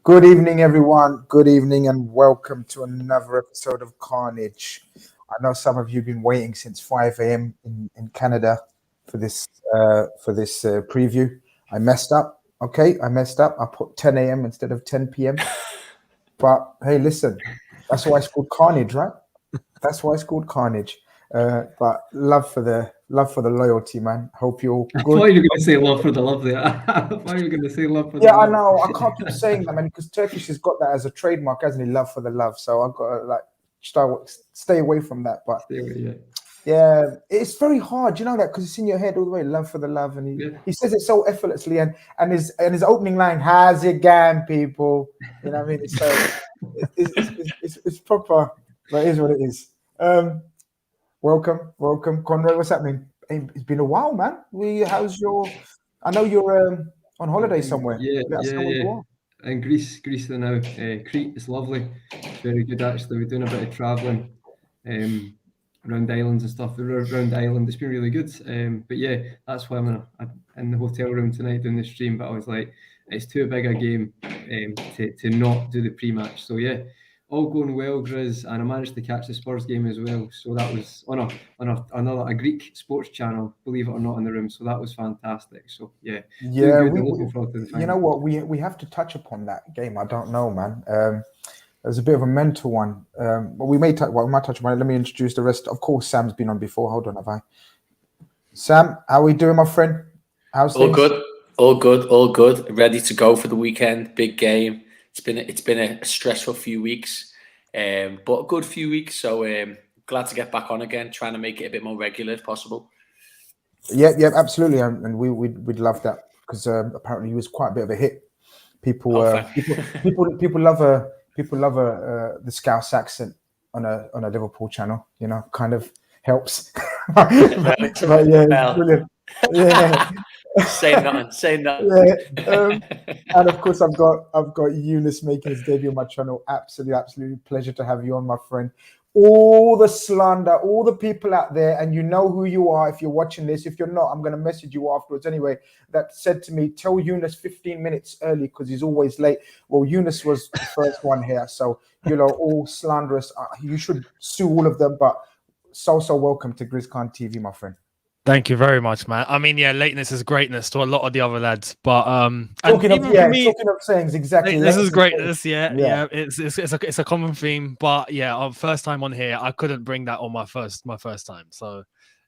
Good evening, everyone. Good evening, and welcome to another episode of Carnage. I know some of you have been waiting since 5 a.m. in Canada for this preview. I messed up. Okay, I messed up. I put 10 a.m. instead of 10 p.m. But hey, listen, that's why it's called Carnage, right? That's why it's called Carnage. But love for the loyalty, man. Hope you're all I good. thought you were going to say love for the love there. I thought you were going to say love for the Yeah, I love. know. I can't keep saying that, man, because Turkish has got that as a trademark, hasn't he? Love for the love. So I've got to stay away from that. But Stay with you. yeah, it's very hard, you know that, because it's in your head all the way. Love for the love, and he says it so effortlessly, and his opening line, "How's it going, people?" You know what I mean? It's so it's proper, but it is what it is. Welcome, Conrad. What's happening? Hey, it's been a while, man. How's your? I know you're on holiday somewhere. Yeah. You are. In Greece now. Crete is lovely. It's very good, actually. We're doing a bit of travelling around islands and stuff. Around Ireland, it's been really good. But yeah, that's why I'm in the hotel room tonight doing the stream. But I was like, it's too big a game to not do the pre-match. So yeah, all going well, Grizz, and I managed to catch the Spurs game as well. So that was on a Greek sports channel, believe it or not, in the room. So that was fantastic. So yeah, looking forward to the final. You know what? We have to touch upon that game. I don't know, man. It was a bit of a mental one. But we might touch upon it. Let me introduce the rest. Of course, Sam's been on before. Hold on, have I? Sam, how are we doing, my friend? How's all things? All good. Ready to go for the weekend. Big game. It's been a stressful few weeks, but a good few weeks. So glad to get back on again. Trying to make it a bit more regular if possible. Yeah, absolutely, and we'd love that, because apparently he was quite a bit of a hit. People love the Scouse accent on a Liverpool channel. You know, kind of helps. but yeah, brilliant. Yeah. Say nothing. Yeah. And of course, I've got Eunice making his debut on my channel. Absolutely pleasure to have you on, my friend. All the slander, all the people out there, and you know who you are if you're watching this. If you're not, I'm going to message you afterwards anyway, that said to me, tell Eunice 15 minutes early because he's always late. Well, Eunice was the first one here, so all slanderous. You should sue all of them, but so welcome to Grizz TV, my friend. Thank you very much, man. I mean, yeah, lateness is greatness to a lot of the other lads, but talking of sayings, exactly. This is greatness, yeah. It's a common theme, but yeah, first time on here, I couldn't bring that on my first time. So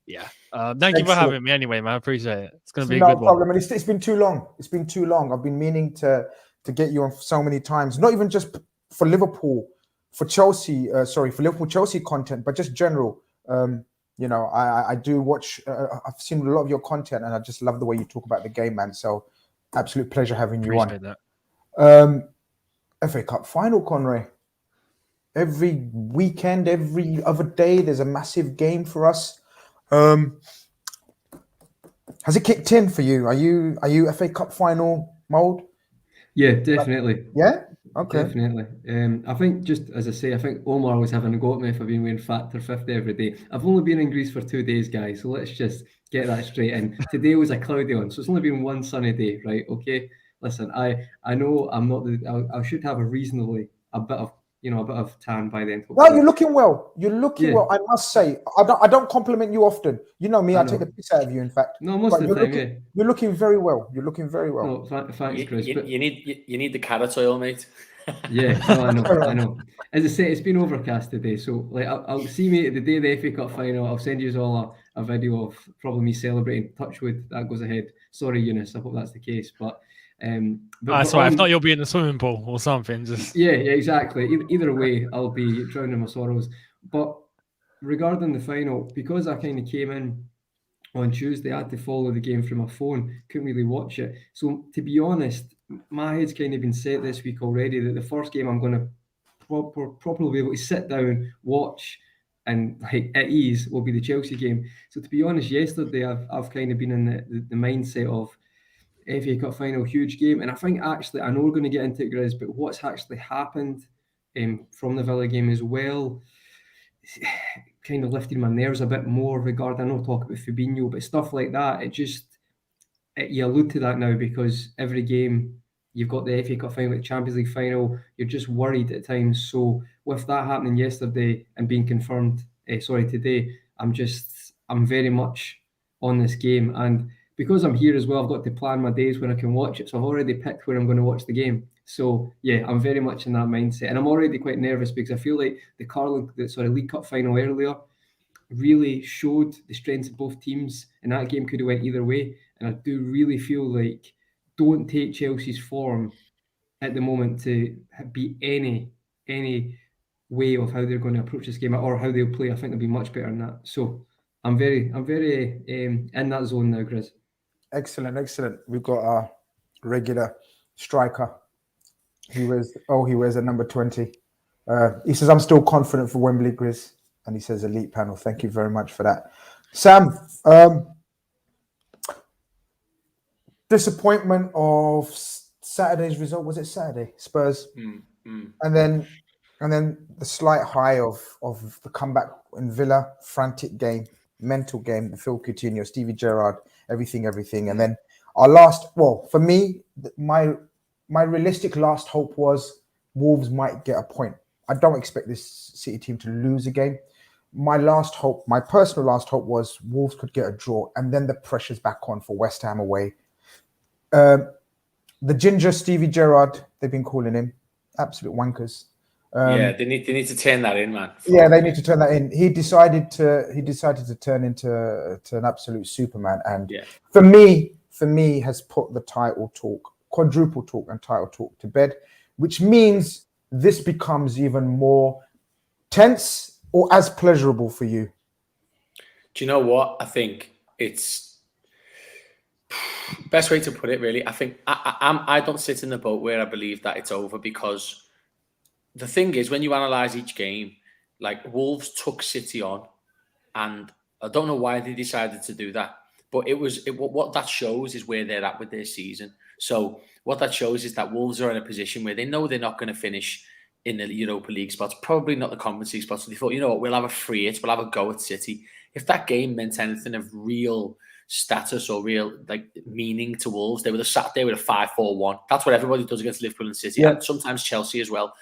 yeah, thank you for having me anyway, man. I appreciate it. It's gonna be a good problem. one. And it's been too long. It's been too long. I've been meaning to get you on so many times, not even just for Liverpool, for Chelsea. For Liverpool Chelsea content, but just general. I do watch. I've seen a lot of your content, and I just love the way you talk about the game, man. So, absolute pleasure having you on. That. FA Cup final, Conrad. Every weekend, every other day, there's a massive game for us. Has it kicked in for you? Are you FA Cup final mode? Yeah, definitely. Yeah. Okay. Definitely. I think, just as I say, I think Omar was having a go at me if I've been wearing Factor 50 every day. I've only been in Greece for 2 days, guys, so let's just get that straight. And today was a cloudy one, so it's only been one sunny day, right? Okay. Listen, I know I'm not I should have a bit of tan by then. Well, you're looking well. Well. I must say, I don't compliment you often. You know me, I take the piss out of you. In fact, no, most of the time, You're looking very well. No, thanks, Chris. You need the carrot oil, mate. Yeah, no, I know. As I say, it's been overcast today, so like I'll see me the day of the FA Cup final. I'll send you all a video of probably me celebrating. Touch wood, that goes ahead. Sorry, Eunice, I hope that's the case, but sorry, if not, you'll be in the swimming pool or something. Just yeah, exactly. Either way, I'll be drowning my sorrows. But regarding the final, because I kind of came in on Tuesday, I had to follow the game from my phone, couldn't really watch it. So to be honest, my head's kind of been set this week already that the first game I'm going to properly be able to sit down, watch, and like at ease will be the Chelsea game. So to be honest, yesterday I've kind of been in the mindset of FA Cup final, huge game, and I think actually I know we're going to get into it, Grizz, but what's actually happened from the Villa game as well kind of lifted my nerves a bit more regarding, I know talk about Fabinho, but stuff like that, you allude to that now because every game You've got the FA Cup final, the Champions League final. You're just worried at times. So with that happening yesterday and being confirmed, today, I'm very much on this game. And because I'm here as well, I've got to plan my days when I can watch it. So I've already picked where I'm going to watch the game. So yeah, I'm very much in that mindset. And I'm already quite nervous because I feel like the League Cup final earlier really showed the strengths of both teams, and that game could have went either way. And I do really feel like, don't take Chelsea's form at the moment to be any way of how they're going to approach this game or how they'll play. I think they'll be much better than that. So I'm very in that zone now, Grizz. Excellent. We've got our regular striker. He wears a number 20. He says, I'm still confident for Wembley, Grizz. And he says, elite panel. Thank you very much for that. Sam, disappointment of Saturday's result. Was it Saturday? Spurs. And then the slight high of the comeback in Villa, frantic game, mental game, the Phil Coutinho, Stevie Gerrard, everything. And then for me, my realistic last hope was Wolves might get a point. I don't expect this City team to lose a game. My personal last hope was Wolves could get a draw, and then the pressure's back on for West Ham away. The ginger Stevie Gerrard, they've been calling him, absolute wankers. They need to turn that in, man. They need to turn that in. He decided to turn into an absolute Superman, and for me, has put the title talk, quadruple talk, and title talk to bed, which means this becomes even more tense or as pleasurable for you. Do you know what? I think it's best way to put it, really. I think I don't sit in the boat where I believe that it's over, because the thing is, when you analyse each game, like Wolves took City on, and I don't know why they decided to do that, but what that shows is where they're at with their season. So what that shows is that Wolves are in a position where they know they're not going to finish in the Europa League spots, probably not the Conference League spots. So they thought, you know what, we'll have a free hit, we'll have a go at City. If that game meant anything of real status or real meaning to Wolves, they would have sat there with a 5-4-1. That's what everybody does against Liverpool and City, and sometimes Chelsea as well,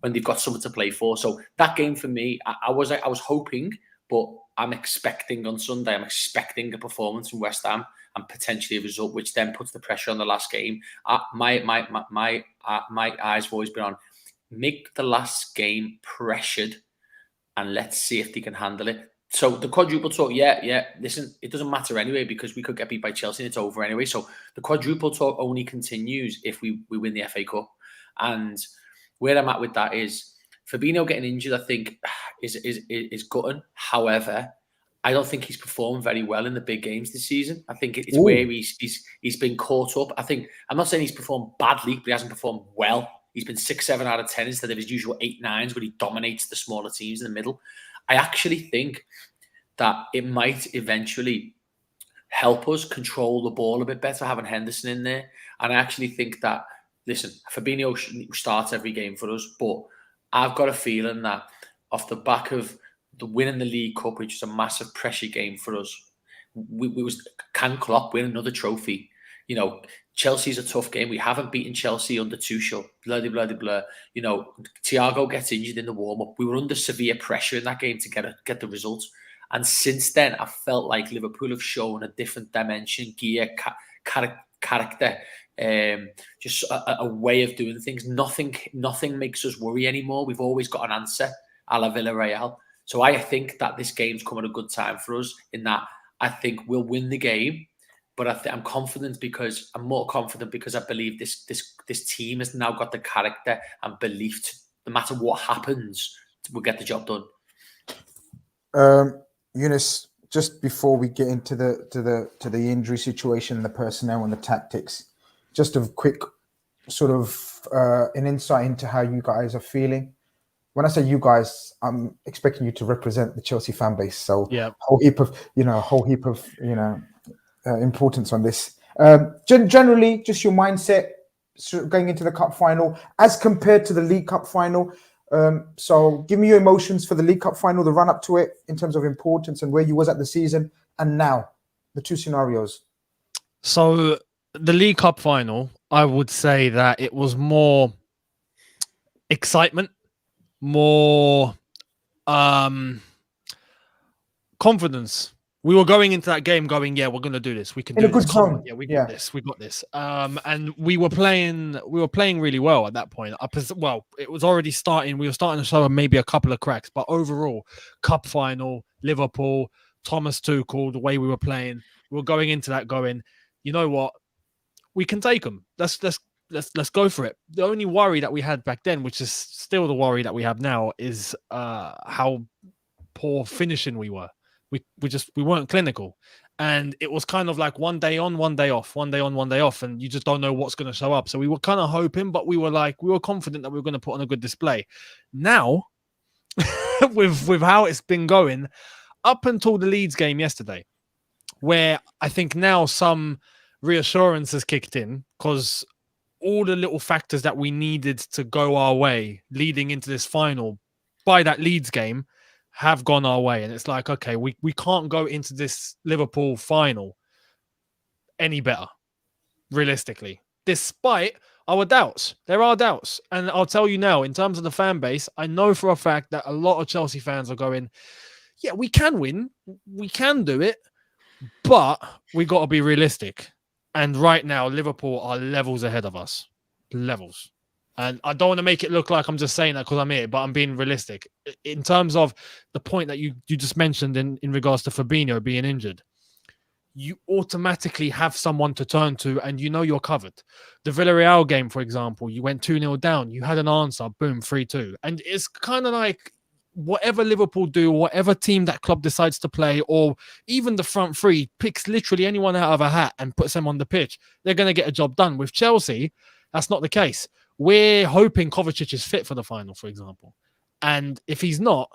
when they've got something to play for. So that game for me, I was hoping, but I'm expecting on Sunday. I'm expecting a performance from West Ham and potentially a result, which then puts the pressure on the last game. My eyes have always been on, make the last game pressured, and let's see if they can handle it. So the quadruple talk, listen, it doesn't matter anyway, because we could get beat by Chelsea and it's over anyway. So the quadruple talk only continues if we win the FA Cup. And where I'm at with that is Fabinho getting injured, I think, is gutting. However, I don't think he's performed very well in the big games this season. I think it's where he's been caught up. I'm not saying he's performed badly, but he hasn't performed well. He's been 6-7 out of 10 instead of his usual 8-9s, where he dominates the smaller teams in the middle. I actually think that it might eventually help us control the ball a bit better, having Henderson in there. And I actually think that, listen, Fabinho starts every game for us, but I've got a feeling that off the back of the win in the League Cup, which is a massive pressure game for us, can Klopp win another trophy? You know, Chelsea's a tough game. We haven't beaten Chelsea under Tuchel. Blah, blah, blah, blah. You know, Thiago gets injured in the warm-up. We were under severe pressure in that game to get the results. And since then, I felt like Liverpool have shown a different dimension, gear, character, just a way of doing things. Nothing makes us worry anymore. We've always got an answer, a la Villarreal. So I think that this game's come at a good time for us, in that I think we'll win the game. But I'm confident, because I'm more confident because I believe this team has now got the character and belief to, no matter what happens, we'll get the job done. Eunice, just before we get into the injury situation, the personnel and the tactics, just a quick sort of an insight into how you guys are feeling. When I say you guys, I'm expecting you to represent the Chelsea fan base. So a whole heap of importance on this. Generally, just your mindset going into the cup final as compared to the League Cup final. So give me your emotions for the League Cup final, the run up to it, in terms of importance and where you was at the season, and now the two scenarios. So the League Cup final, I would say that it was more excitement, more confidence. We were going into that game going, yeah, we're gonna do this. We can In do a this. good Come on, tone. yeah, we got this. We got this. And we were playing really well at that point. Well, it was already starting. We were starting to show maybe a couple of cracks, but overall, cup final, Liverpool, Thomas Tuchel, the way we were playing, we were going into that going, you know what, we can take them. Let's go for it. The only worry that we had back then, which is still the worry that we have now, is how poor finishing we were. We weren't clinical, and it was kind of like one day on, one day off, one day on, one day off, and you just don't know what's going to show up. So we were kind of hoping, but we were confident that we were going to put on a good display. Now, with how it's been going up until the Leeds game yesterday, where I think now some reassurance has kicked in because all the little factors that we needed to go our way leading into this final by that Leeds game have gone our way. And it's like, okay, we can't go into this Liverpool final any better, realistically, despite our doubts. There are doubts. And I'll tell you now, in terms of the fan base, I know for a fact that a lot of Chelsea fans are going, yeah, we can win. We can do it. But we got to be realistic. And right now, Liverpool are levels ahead of us. Levels. And I don't want to make it look like I'm just saying that because I'm here, but I'm being realistic. In terms of the point that you just mentioned in regards to Fabinho being injured, you automatically have someone to turn to and you know you're covered. The Villarreal game, for example, you went 2-0 down. You had an answer, boom, 3-2. And it's kind of like whatever Liverpool do, whatever team that Klopp decides to play, or even the front three picks literally anyone out of a hat and puts them on the pitch, they're going to get a job done. With Chelsea, that's not the case. We're hoping Kovacic is fit for the final, for example. And if he's not,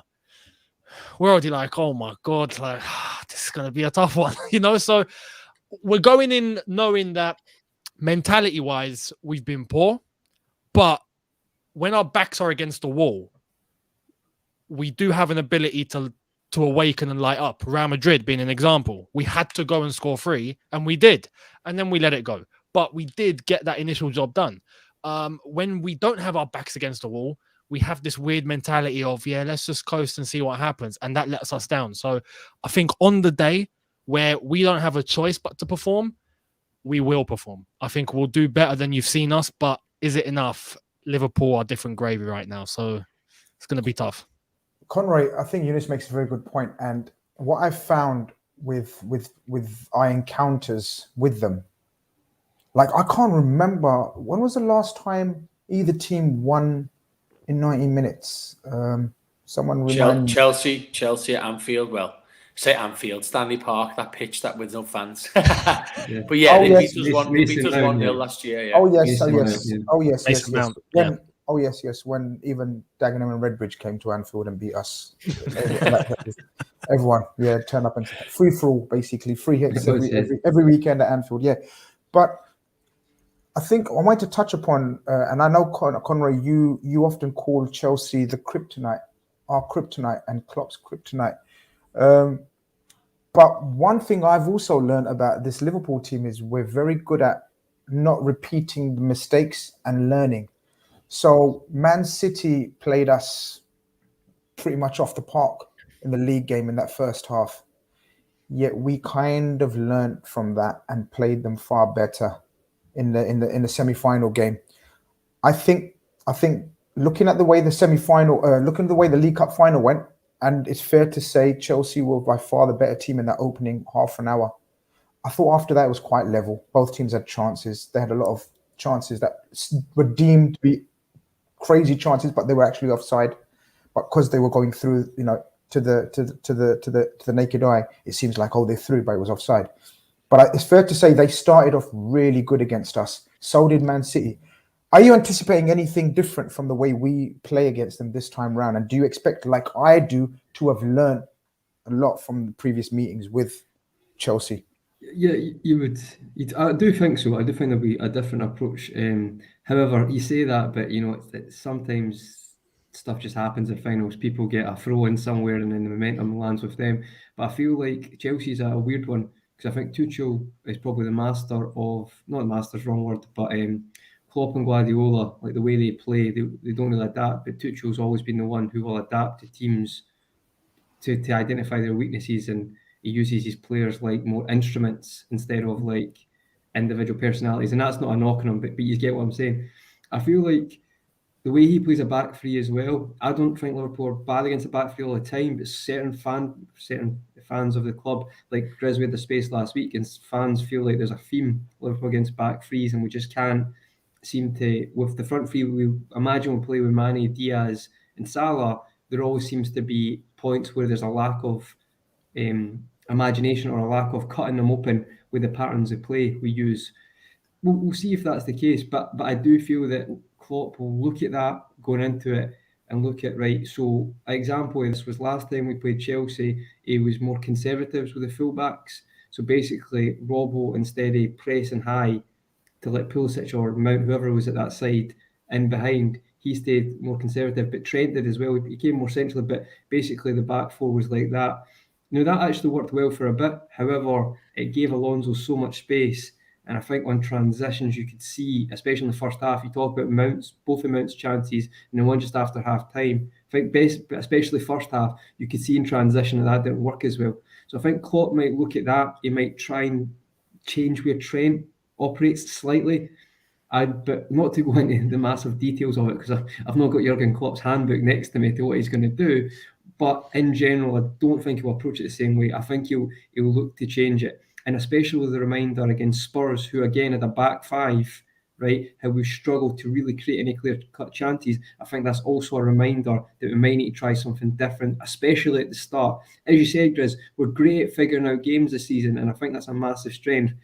we're already like, oh my God, like, this is going to be a tough one, you know? So we're going in knowing that mentality-wise, we've been poor. But when our backs are against the wall, we do have an ability to awaken and light up. Real Madrid being an example. We had to go and score 3, and we did. And then we let it go. But we did get that initial job done. When we don't have our backs against the wall, we have this weird mentality of, yeah, let's just coast and see what happens. And that lets us down. So I think on the day where we don't have a choice but to perform, we will perform. I think we'll do better than you've seen us. But is it enough? Liverpool are different gravy right now. So it's going to be tough. Conroy, I think Eunice makes a very good point. And what I've found with our encounters with them, like I can't remember when was the last time either team won in 90 minutes. Someone remind Chelsea at Anfield. Well, say Anfield, Stanley Park, that pitch that with no fans. Yeah. But yeah, they beat us 1-0 last year. Yeah. Oh yes. When when even Dagenham and Redbridge came to Anfield and beat us. Everyone, turn up and free for all, basically free hits every weekend at Anfield. Yeah, but I think I wanted to touch upon, and I know Conroy, you often call Chelsea the kryptonite, our kryptonite, and Klopp's kryptonite. But one thing I've also learned about this Liverpool team is we're very good at not repeating the mistakes and learning. So Man City played us pretty much off the park in the league game in that first half. Yet we kind of learned from that and played them far better in the semi-final game. I think looking at the way the semi-final, looking at the way the League Cup final went, and it's fair to say Chelsea were by far the better team in that opening half an hour. I thought after that it was quite level. Both teams had chances. They had a lot of chances that were deemed to be crazy chances, but they were actually offside. But because they were going through, to the naked eye, it seems like they're through, but it was offside. But it's fair to say they started off really good against us. So did Man City. Are you anticipating anything different from the way we play against them this time round? And do you expect, like I do, to have learned a lot from the previous meetings with Chelsea? Yeah, you would. I do think so. I do think there'll be a different approach. However, you say that, but sometimes stuff just happens in finals. People get a throw in somewhere, and then the momentum lands with them. But I feel like Chelsea's a weird one because I think Tuchel is probably the master of, not master's wrong word, but Klopp and Guardiola, like the way they play, they don't really adapt, but Tuchel's always been the one who will adapt to teams to identify their weaknesses, and he uses his players like more instruments instead of like individual personalities. And that's not a knock on him, but you get what I'm saying. I feel like the way he plays a back three as well, I don't think Liverpool are bad against a back three all the time, but certain fans of the club, like Grizz, we had the space last week, and fans feel like there's a theme Liverpool against back threes, and we just can't seem to, with the front three, we imagine we'll play with Mane, Diaz and Salah, there always seems to be points where there's a lack of imagination or a lack of cutting them open with the patterns of play we use. We'll see if that's the case, but I do feel that Klopp will look at that going into it and look at, right, so an example of this was last time we played Chelsea, he was more conservative with the fullbacks. So basically, Robbo, instead of pressing high to let Pulisic or Mount, whoever was at that side, in behind, he stayed more conservative, but Trent did as well. He came more centrally, but basically the back four was like that. Now, that actually worked well for a bit. However, it gave Alonso so much space. And I think on transitions, you could see, especially in the first half, you talk about Mount's, both of Mount's chances, and the one just after half time. I think especially first half, you could see in transition that didn't work as well. So I think Klopp might look at that. He might try and change where Trent operates slightly. But not to go into the massive details of it, because I've not got Jurgen Klopp's handbook next to me to what he's going to do. But in general, I don't think he'll approach it the same way. I think he'll look to change it. And especially with the reminder against Spurs, who again had a back five, right, how we struggled to really create any clear-cut chances. I think that's also a reminder that we might need to try something different, especially at the start. As you said, Grizz, we're great at figuring out games this season, and I think that's a massive strength.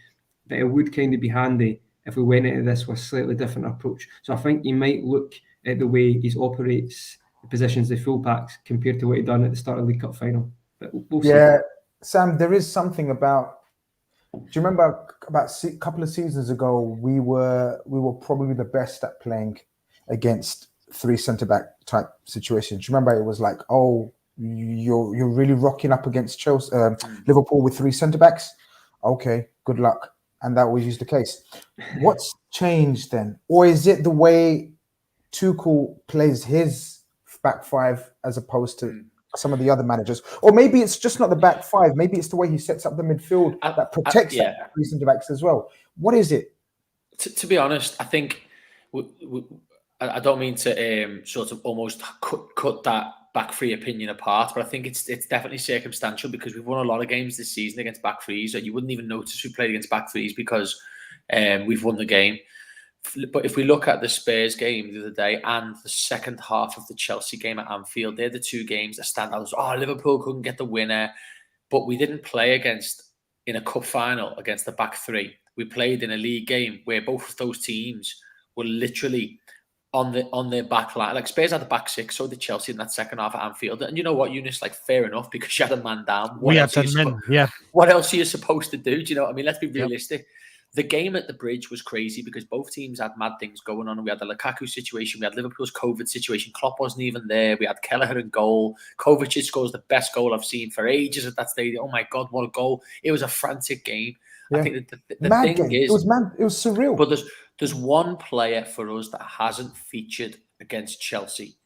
But it would kind of be handy if we went into this with a slightly different approach. So I think he might look at the way he operates the positions, the full-backs, compared to what he done at the start of the League Cup final. But we'll see. Yeah, Sam, there is something about. Do you remember about a couple of seasons ago, we were probably the best at playing against three centre-back type situations. Do you remember it was like, oh, you're really rocking up against Chelsea, Liverpool with three centre-backs? Okay, good luck. And that was usually the case. What's changed then? Or is it the way Tuchel plays his back five as opposed to some of the other managers? Or maybe it's just not the back five. Maybe it's the way he sets up the midfield that protects that three centre-backs as well. What is it? To be honest, I think I don't mean to sort of almost cut that back three opinion apart, but I think it's definitely circumstantial, because we've won a lot of games this season against back threes that you wouldn't even notice we played against back threes, because we've won the game. But if we look at the Spurs game the other day and the second half of the Chelsea game at Anfield, they're the two games that stand out as, oh, Liverpool couldn't get the winner, but we didn't play in a cup final against the back three. We played in a league game where both of those teams were literally on their back line. Like, Spurs had the back six, so did Chelsea in that second half at Anfield. And you know what, Eunice, like, fair enough, because you had a man down. We had 10 men, yeah. What else are you supposed to do? Do you know what I mean? Let's be realistic. Yep. The game at the Bridge was crazy because both teams had mad things going on. We had the Lukaku situation. We had Liverpool's COVID situation. Klopp wasn't even there. We had Kelleher in goal. Kovacic scores the best goal I've seen for ages at that stadium. Oh my God, what a goal. It was a frantic game. Yeah. I think the thing game. Is... It was surreal. But there's one player for us that hasn't featured against Chelsea.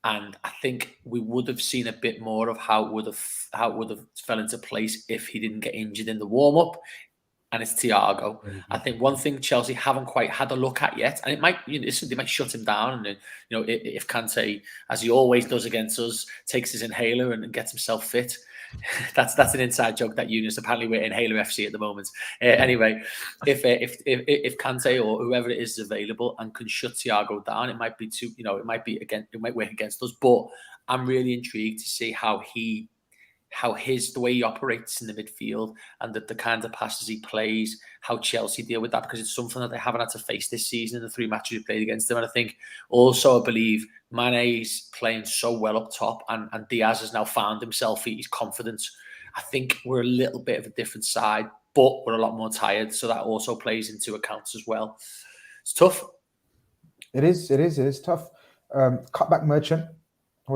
And I think we would have seen a bit more of how it would have fell into place if he didn't get injured in the warm-up. And it's Thiago. Mm-hmm. I think one thing Chelsea haven't quite had a look at yet, and it might, they might shut him down. And if Kante, as he always does against us, takes his inhaler and gets himself fit, that's an inside joke that Eunice. Apparently, we're Inhaler FC at the moment. Anyway, if Kante or whoever it is available and can shut Thiago down, it might be it might work against us. But I'm really intrigued to see the way he operates in the midfield and the kind of passes he plays, how Chelsea deal with that, because it's something that they haven't had to face this season in the three matches we played against them. And I think also, I believe Mane's playing so well up top, and Diaz has now found himself, his confidence. I think we're a little bit of a different side, but we're a lot more tired. So that also plays into account as well. It's tough. It is tough. Cutback Merchant. I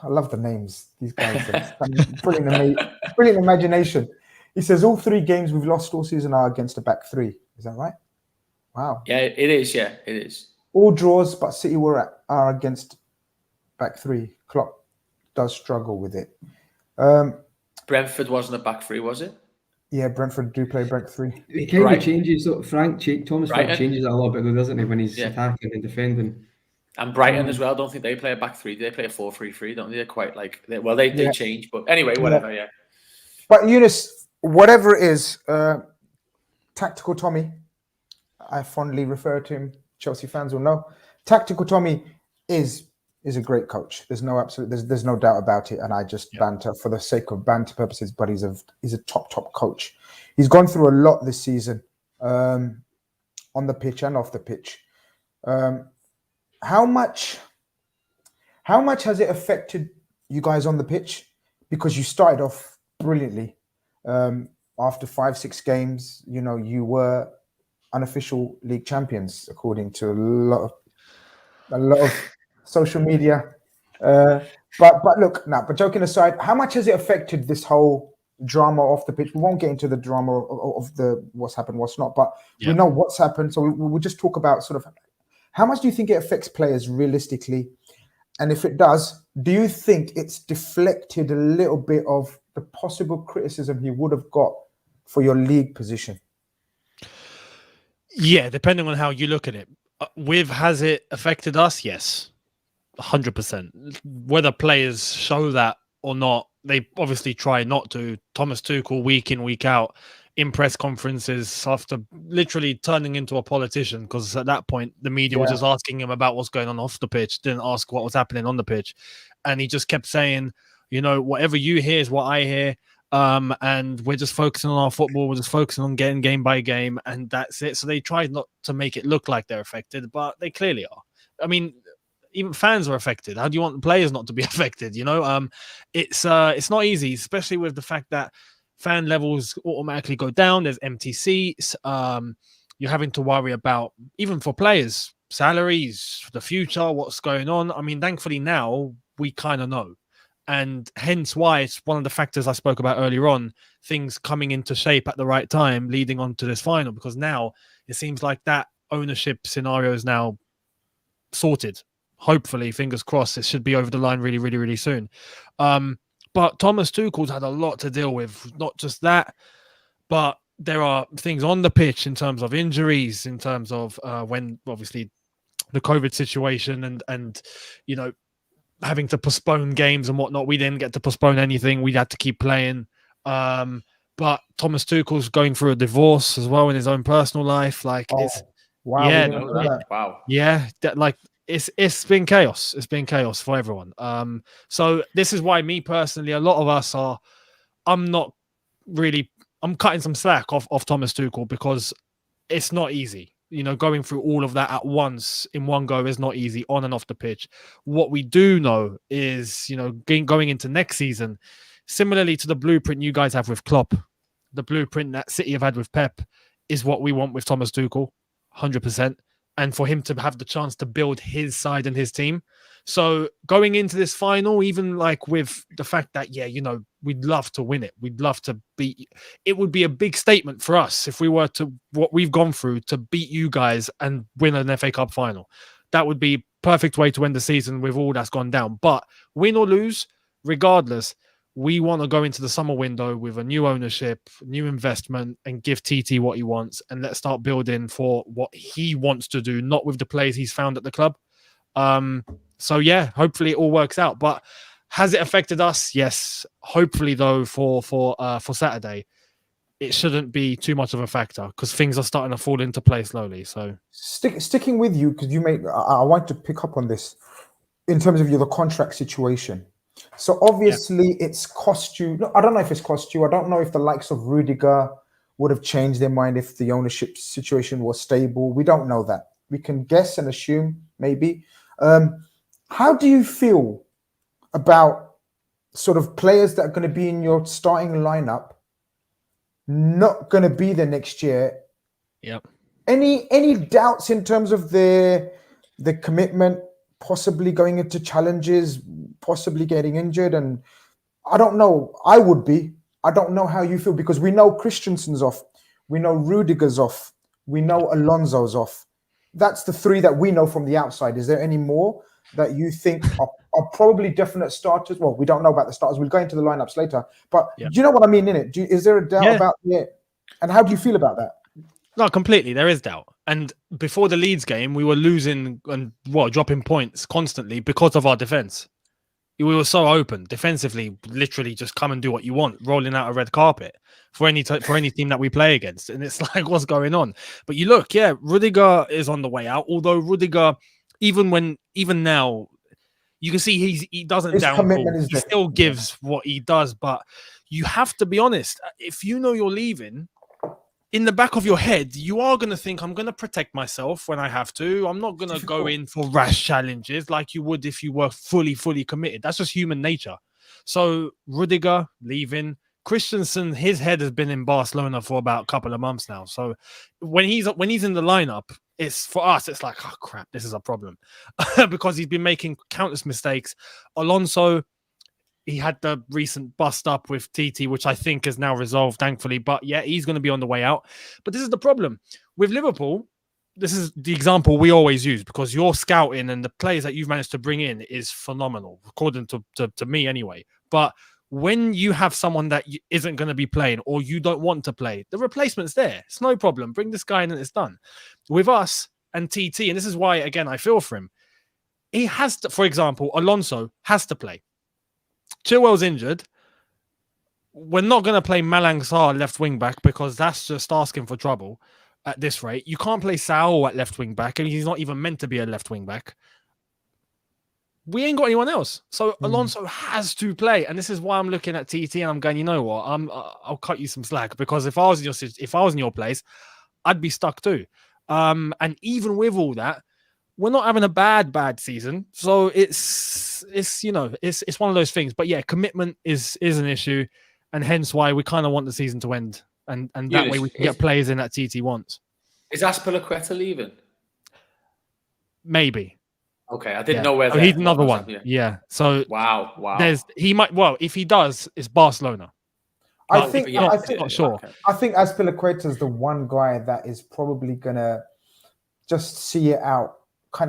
love the names. These guys have brilliant imagination. He says all 3 games we've lost all season are against a back 3. Is that right? Wow. Yeah, it is. Yeah, it is. All draws, but City are against back 3. Klopp does struggle with it. Brentford wasn't a back 3, was it? Yeah, Brentford do play back 3. It kind Right. of changes. So Thomas Frank Brighton. changes it a little bit, though, doesn't he, when he's Yeah. attacking and defending? And Brighton as well. Don't think they play a back 3. They play a 4-3-3. Don't they? They're quite like they change. But anyway, whatever. Yeah. But Eunice, whatever it is, Tactical Tommy, I fondly refer to him. Chelsea fans will know. Tactical Tommy is a great coach. There's no doubt about it. And I just banter for the sake of banter purposes. But he's a top coach. He's gone through a lot this season, on the pitch and off the pitch. How much has it affected you guys on the pitch? Because you started off brilliantly. After 5-6 games, you were unofficial league champions, according to a lot of social media. But look, but joking aside, how much has it affected this whole drama off the pitch? We won't get into the drama of the what's happened, what's not, but we know what's happened. So we'll just talk about sort of how much do you think it affects players realistically? And if it does, do you think it's deflected a little bit of the possible criticism you would have got for your league position? Yeah, depending on how you look at it. Has it affected us? Yes, 100%. Whether players show that or not, they obviously try not to. Thomas Tuchel, week in, week out, in press conferences, after literally turning into a politician, because at that point, the media was just asking him about what's going on off the pitch, didn't ask what was happening on the pitch. And he just kept saying, whatever you hear is what I hear. And we're just focusing on our football. We're just focusing on getting game by game, and that's it. So they tried not to make it look like they're affected, but they clearly are. I mean, even fans are affected. How do you want the players not to be affected? It's not easy, especially with the fact that fan levels automatically go down. There's empty seats. You're having to worry about, even for players, salaries, the future, what's going on. I mean, thankfully now we kind of know. And hence why it's one of the factors I spoke about earlier on, things coming into shape at the right time, leading on to this final, because now it seems like that ownership scenario is now sorted. Hopefully, fingers crossed, it should be over the line really, really, really soon. But Thomas Tuchel's had a lot to deal with, not just that, but there are things on the pitch in terms of injuries, in terms of when obviously the COVID situation and having to postpone games and whatnot. We didn't get to postpone anything. We had to keep playing. But Thomas Tuchel's going through a divorce as well in his own personal life. It's been chaos. It's been chaos for everyone. So this is why me personally, a lot of us I'm cutting some slack off Thomas Tuchel, because it's not easy. Going through all of that at once in one go is not easy, on and off the pitch. What we do know is, going into next season, similarly to the blueprint you guys have with Klopp, the blueprint that City have had with Pep, is what we want with Thomas Tuchel, 100%. And for him to have the chance to build his side and his team. So going into this final, even like with the fact that, we'd love to win it. We'd love to beat. It would be a big statement for us if we were to, what we've gone through, to beat you guys and win an FA Cup final. That would be perfect way to end the season with all that's gone down. But win or lose, regardless, we want to go into the summer window with a new ownership, new investment, and give TT what he wants. And let's start building for what he wants to do, not with the players he's found at the club. Hopefully it all works out. But has it affected us? Yes. Hopefully, though, for Saturday, it shouldn't be too much of a factor, because things are starting to fall into place slowly. So sticking with you, because I want to pick up on this in terms of the contract situation. So obviously it's cost you. I don't know if it's cost you. I don't know if the likes of Rudiger would have changed their mind if the ownership situation was stable. We don't know that. We can guess and assume maybe. How do you feel about sort of players that are going to be in your starting lineup not going to be there next year? Yep. Any doubts in terms of the commitment, possibly going into challenges, possibly getting injured? And I don't know. I would be. I don't know how you feel, because we know Christensen's off, we know Rudiger's off, we know Alonso's off. That's the three that we know from the outside. Is there any more that you think are probably definite starters? Well, we don't know about the starters. We'll go into the lineups later. But do you know what I mean, innit? Is there a doubt about it? And how do you feel about that? No, completely. There is doubt. And before the Leeds game, we were losing and dropping points constantly because of our defense. We were so open defensively, literally just come and do what you want, rolling out a red carpet for any team that we play against. And it's like, what's going on? But you look, Rudiger is on the way out. Although Rudiger, even now, you can see he doesn't downfall. He still gives what he does. But you have to be honest. If you know you're leaving, in the back of your head, you are going to think, I'm going to protect myself when I have to. I'm not going to go in for rash challenges like you would if you were fully committed. That's just human nature. So Rudiger leaving. Christensen, his head has been in Barcelona for about a couple of months now. So when he's in the lineup, it's for us, it's like, oh crap, this is a problem. Because he's been making countless mistakes. Alonso, he had the recent bust up with TT, which I think is now resolved, thankfully. But yeah, he's going to be on the way out. But this is the problem. With Liverpool, this is the example we always use, because your scouting and the players that you've managed to bring in is phenomenal, according to me anyway. But when you have someone that isn't going to be playing or you don't want to play, the replacement's there. It's no problem. Bring this guy in and it's done. With us and TT, and this is why, again, I feel for him. He has to, for example, Alonso has to play. Chilwell's injured. We're not going to play Malang Sarr left wing back because that's just asking for trouble at this rate. You can't play Saul at left wing back, and he's not even meant to be a left wing back. We ain't got anyone else. So Alonso has to play. And this is why I'm looking at TT and I'm going, you know what? I'll cut you some slack, because if I was in your place, I'd be stuck too. And even with all that, we're not having a bad season. So it's one of those things. But yeah, commitment is an issue, and hence why we kind of want the season to end. And that way we can get players in that TT wants. Is Azpilicueta leaving? Maybe. Okay, I didn't know whether he's another one. Yeah. So wow. He might. Well, if he does, it's Barcelona. I think. Not sure. Okay. I think Azpilicueta is the one guy that is probably gonna just see it out.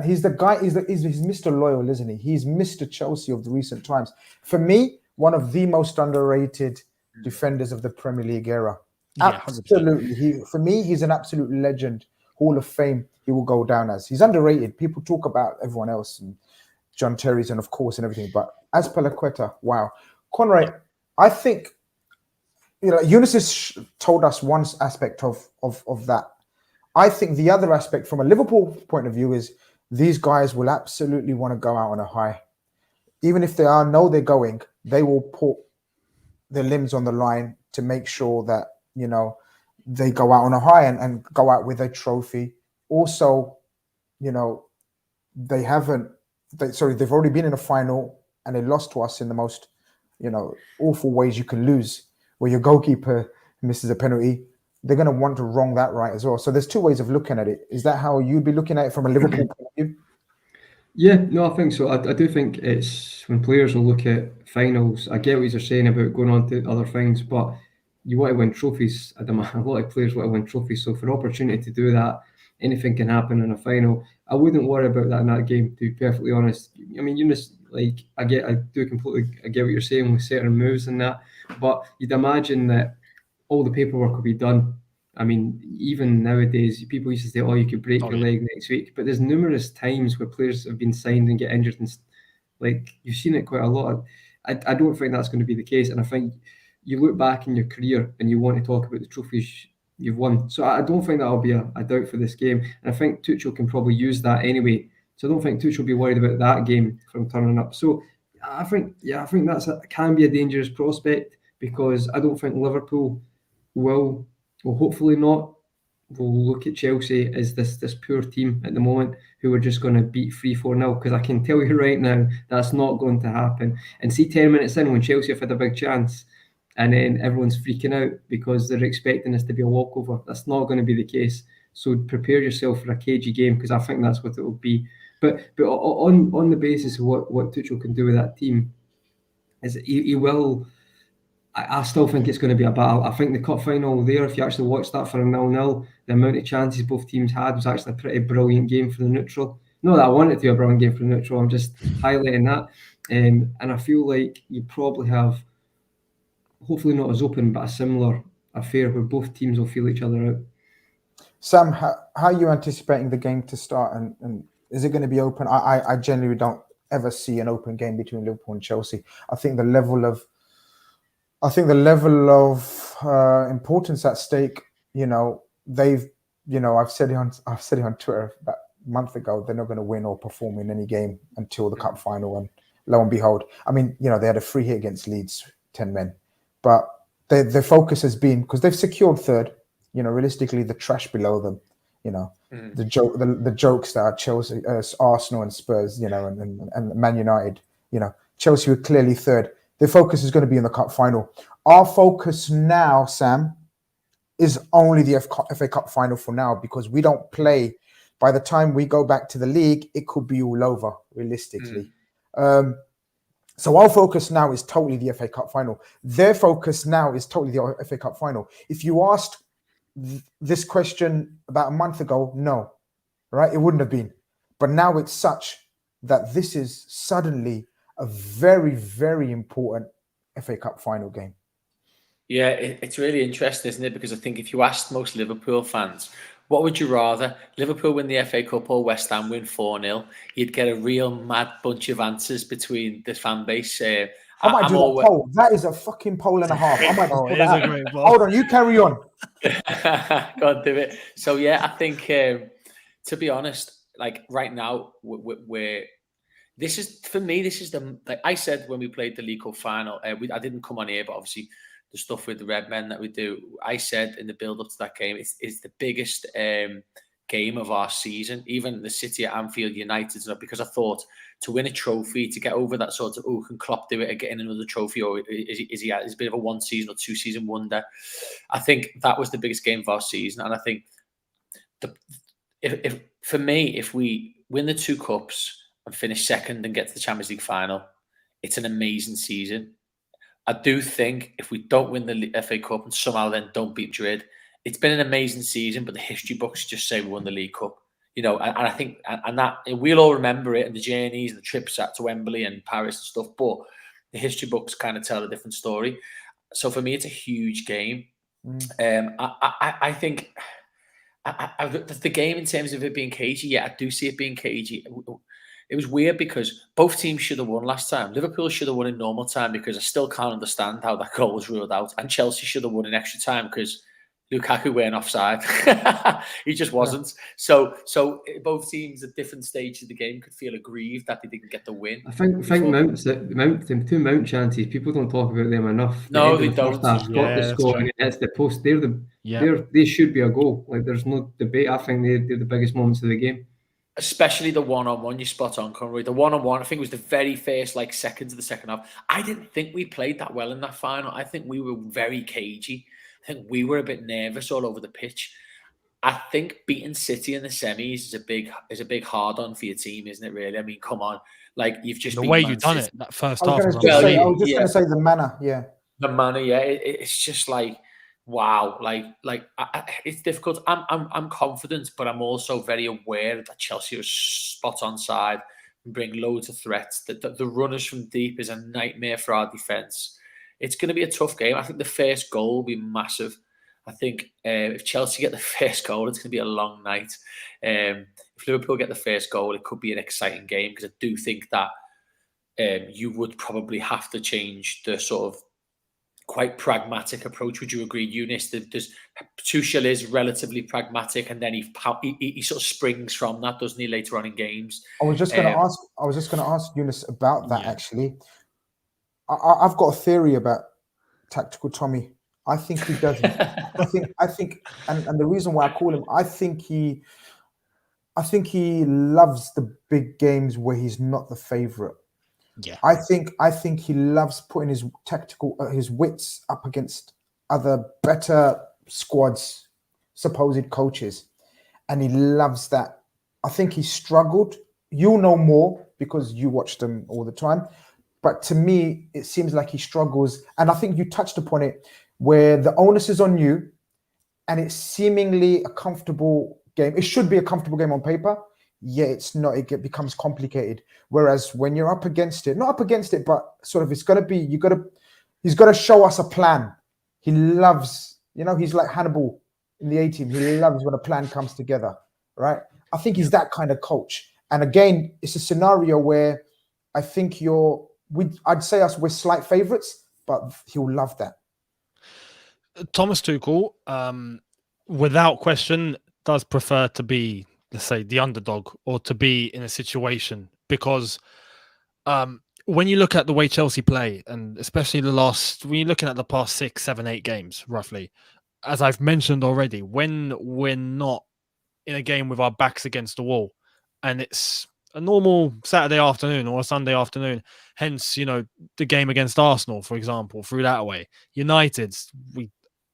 He's the guy. He's Mr. Loyal, isn't he? He's Mr. Chelsea of the recent times. For me, one of the most underrated defenders of the Premier League era. Yeah, absolutely. For me, he's an absolute legend. Hall of Fame. He will go down as. He's underrated. People talk about everyone else and John Terry's and of course and everything, but Azpilicueta, wow. Conrad, I think Eunice has told us one aspect of that. I think the other aspect from a Liverpool point of view is these guys will absolutely want to go out on a high. Even if they're going, they will put their limbs on the line to make sure that, they go out on a high and go out with a trophy. Also, they've already been in a final and they lost to us in the most, awful ways you can lose, where your goalkeeper misses a penalty. They're going to want to wrong that right as well. So there's two ways of looking at it. Is that how you'd be looking at it from a Liverpool point of view? Yeah, no, I think so. I do think it's when players will look at finals. I get what you're saying about going on to other things, but you want to win trophies. A lot of players want to win trophies. So for an opportunity to do that, anything can happen in a final. I wouldn't worry about that in that game, to be perfectly honest. I mean, I do completely get what you're saying with certain moves and that, but you'd imagine that all the paperwork will be done. I mean, even nowadays, people used to say, you could break your leg next week. But there's numerous times where players have been signed and get injured. And you've seen it quite a lot. I don't think that's going to be the case. And I think you look back in your career and you want to talk about the trophies you've won. So I don't think that'll be a doubt for this game. And I think Tuchel can probably use that anyway. So I don't think Tuchel will be worried about that game from turning up. So I think that can be a dangerous prospect, because I don't think Liverpool will hopefully not. We'll look at Chelsea as this poor team at the moment who are just going to beat 3-4-0, because I can tell you right now that's not going to happen. And see 10 minutes in when Chelsea have had a big chance and then everyone's freaking out because they're expecting this to be a walkover. That's not going to be the case. So prepare yourself for a cagey game, because I think that's what it will be. But on the basis of what Tuchel can do with that team, is he will. I still think it's going to be a battle. I think the cup final there, if you actually watch that for a 0-0, the amount of chances both teams had was actually a pretty brilliant game for the neutral. Not that I want it to be a brilliant game for the neutral, I'm just highlighting that. And I feel like you probably have, hopefully not as open, but a similar affair where both teams will feel each other out. Sam, how are you anticipating the game to start? And is it going to be open? I genuinely don't ever see an open game between Liverpool and Chelsea. I think the level of importance at stake, I've said it on Twitter about a month ago, they're not going to win or perform in any game until the cup final. And lo and behold, I mean, they had a free hit against Leeds, 10 men, but their focus has been, because they've secured third, realistically, the trash below them, the jokes that are Chelsea, Arsenal and Spurs, and Man United, Chelsea were clearly third. The focus is going to be in the cup final. Our focus now, Sam, is only the FA Cup final for now, because we don't play. By the time we go back to the league, it could be all over, realistically. So our focus now is totally the FA Cup final. Their focus now is totally the FA Cup final. If you asked this question about a month ago, no, right? It wouldn't have been. But now it's such that this is suddenly a very, very important FA Cup final game. Yeah, it's really interesting, isn't it? Because I think if you asked most Liverpool fans, what would you rather? Liverpool win the FA Cup or West Ham win 4-0? You'd get a real mad bunch of answers between the fan base. I might do that poll. That is a fucking poll and a half. I might just put that out. Great Hold on, you carry on. Go on, do it. So yeah, I think to be honest, like right now, this is, for me, this is like I said when we played the League Cup final. I didn't come on here, but obviously the stuff with the Red Men that we do, I said in the build up to that game, it's the biggest game of our season. Even the City at Anfield United, because I thought to win a trophy, to get over that sort of, can Klopp do it and get in another trophy, or is he a bit of a 1 season or 2 season wonder? I think that was the biggest game of our season, and I think if for me, if we win the 2 cups and finish second and get to the Champions League final, it's an amazing season. I do think if we don't win the FA Cup and somehow then don't beat Madrid, it's been an amazing season, but the history books just say we won the League Cup. And I think, and that we'll all remember it, and the journeys and the trips out to Wembley and Paris and stuff, but the history books kind of tell a different story. So for me, it's a huge game. I think the game, in terms of it being cagey, yeah, I do see it being cagey. It was weird because both teams should have won last time. Liverpool should have won in normal time, because I still can't understand how that goal was ruled out. And Chelsea should have won in extra time because Lukaku weren't offside. He just wasn't. Yeah. So both teams at different stages of the game could feel aggrieved that they didn't get the win. I think the 2 Mount chances, people don't talk about them enough. No, they don't. Got the score and it's the post. They should be a goal. Like, there's no debate. I think they're the biggest moments of the game. Especially the one-on-one, you're spot on, Conroy. The one-on-one, I think, was the very first seconds of the second half. I didn't think we played that well in that final. I think we were very cagey. I think we were a bit nervous all over the pitch. I think beating City in the semis is a big hard-on for your team, isn't it? Really, I mean, come on, you've just the way you've done it that first half. I was just going to say the manner, yeah. The manner, yeah. It's just wow, it's difficult. I'm confident, but I'm also very aware that Chelsea was spot on side and bring loads of threats. The runners from deep is a nightmare for our defence. It's going to be a tough game. I think the first goal will be massive. I think if Chelsea get the first goal, it's going to be a long night. If Liverpool get the first goal, it could be an exciting game, because I do think that you would probably have to change the sort of quite pragmatic approach. Would you agree, Eunice? Tuchel is relatively pragmatic, and then he sort of springs from that, doesn't he, later on in games? I was just going to ask Eunice about that. Actually, I've got a theory about tactical Tommy. I think he doesn't. I think, and the reason why I call him, I think he loves the big games where he's not the favourite. Yeah, I think he loves putting his his wits up against other better squads, supposed coaches, and he loves that. I think he struggled. You'll know more because you watch them all the time, But to me, it seems like he struggles. And I think you touched upon it, where the onus is on you, and it's seemingly a comfortable game. It should be a comfortable game on paper. Yeah, it's not. It becomes complicated. Whereas when you're up against it, not up against it, but sort of, it's got to be. He's got to show us a plan. He loves, he's like Hannibal in the A-Team. He loves when a plan comes together, right? I think he's that kind of coach. And again, it's a scenario where I think I'd say we're slight favourites, but he'll love that. Thomas Tuchel, without question, does prefer to be, let's say, the underdog, or to be in a situation, because when you look at the way Chelsea play, and especially when you're looking at the past 6, 7, 8 games, roughly, as I've mentioned already, when we're not in a game with our backs against the wall, and it's a normal Saturday afternoon or a Sunday afternoon, hence, the game against Arsenal, for example, through that way. United, we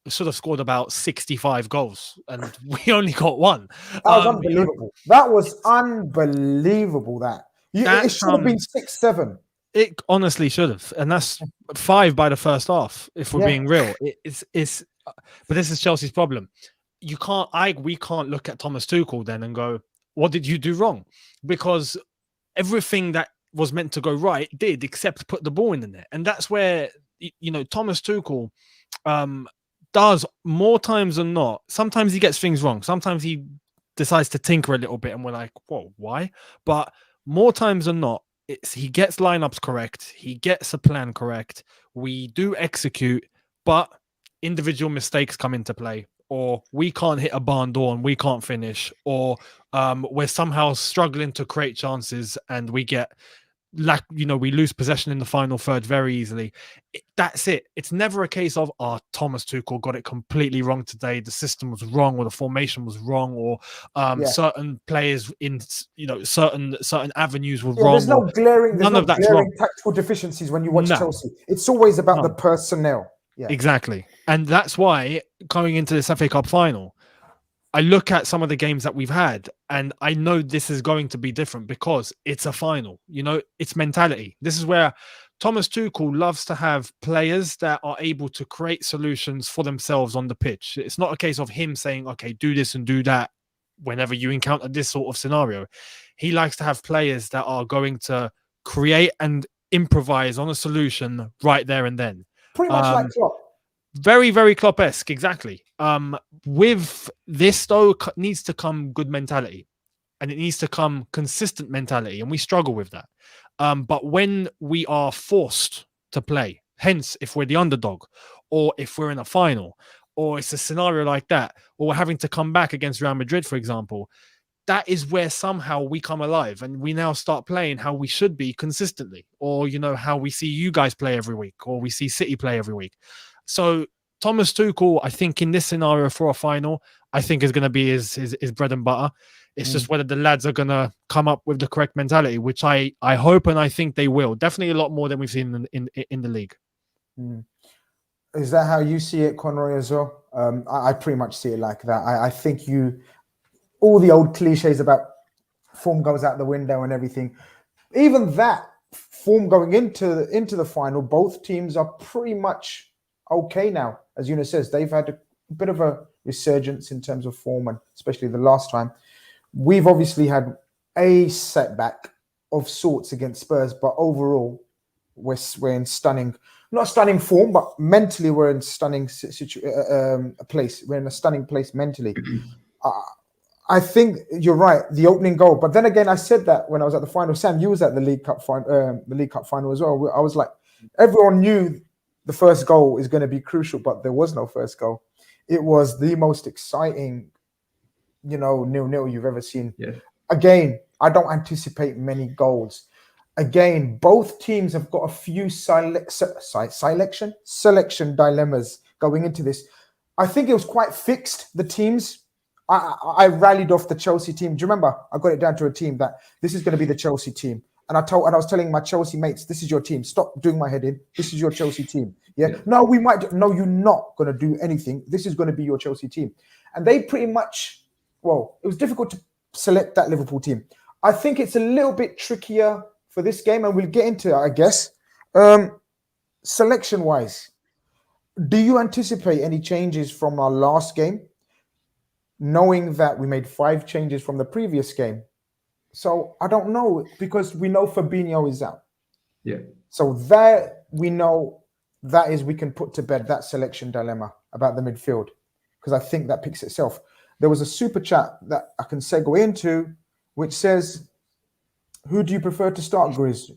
should have scored about 65 goals, and we only got one. That was unbelievable. That was unbelievable, it should have been 6-7. It honestly should have, and that's 5 by the first half. If we're being real, but this is Chelsea's problem. We can't look at Thomas Tuchel then and go, "What did you do wrong?" Because everything that was meant to go right did, except put the ball in the net, and that's where Thomas Tuchel does more times than not. Sometimes he gets things wrong. Sometimes he decides to tinker a little bit, and we're like, "Whoa, why?" But more times than not, he gets lineups correct. He gets a plan correct. We do execute, but individual mistakes come into play, or we can't hit a barn door and we can't finish, or we're somehow struggling to create chances and we get we lose possession in the final third very easily. That's it. It's never a case of, Thomas Tuchel got it completely wrong today. The system was wrong, or the formation was wrong, or certain players in certain avenues were wrong. There's no glaring wrong. tactical deficiencies when you watch Chelsea. It's always about the personnel. Yeah, exactly. And that's why going into this FA Cup final, I look at some of the games that we've had, and I know this is going to be different because it's a final. It's mentality. This is where Thomas Tuchel loves to have players that are able to create solutions for themselves on the pitch. It's not a case of him saying, "Okay, do this and do that," whenever you encounter this sort of scenario. He likes to have players that are going to create and improvise on a solution right there and then. Pretty much like Klopp. Very, very Klopp-esque, exactly. With this, though, needs to come good mentality, and it needs to come consistent mentality, and we struggle with that. But when we are forced to play, hence if we're the underdog, or if we're in a final, or it's a scenario like that, or we're having to come back against Real Madrid, for example, that is where somehow we come alive, and we now start playing how we should be consistently, or how we see you guys play every week, or we see City play every week. So Thomas Tuchel, I think in this scenario for a final, I think is going to be his bread and butter. It's just whether the lads are going to come up with the correct mentality, which I hope and I think they will. Definitely a lot more than we've seen in the league. Is that how you see it, Conroy, as well? I pretty much see it like that. I think all the old cliches about form goes out the window and everything. Even that form going into the final, both teams are pretty much okay now. As Yunus says, they've had a bit of a resurgence in terms of form, and especially the last time. We've obviously had a setback of sorts against Spurs, but overall, we're in not stunning form, but mentally we're in stunning place. We're in a stunning place mentally. I think you're right, the opening goal. But then again, I said that when I was at the final. Sam, you was at the League Cup final as well. I was like, everyone knew the first goal is going to be crucial, but there was no first goal. It was the most exciting, 0-0 you've ever seen. Yeah. Again, I don't anticipate many goals. Again, both teams have got a few selection dilemmas going into this. I think it was quite fixed, the teams. I rallied off the Chelsea team. Do you remember? I got it down to a team that this is going to be the Chelsea team. And I was telling my Chelsea mates, this is your team. Stop doing my head in. This is your Chelsea team. Yeah. No, you're not going to do anything. This is going to be your Chelsea team. And they pretty much, it was difficult to select that Liverpool team. I think it's a little bit trickier for this game, and we'll get into it, I guess. Selection-wise, do you anticipate any changes from our last game, knowing that we made 5 changes from the previous game? So I don't know, because we know Fabinho is out. Yeah. So that we know, that is, we can put to bed that selection dilemma about the midfield, because I think that picks itself. There was a super chat that I can segue into, which says, who do you prefer to start, Grizz?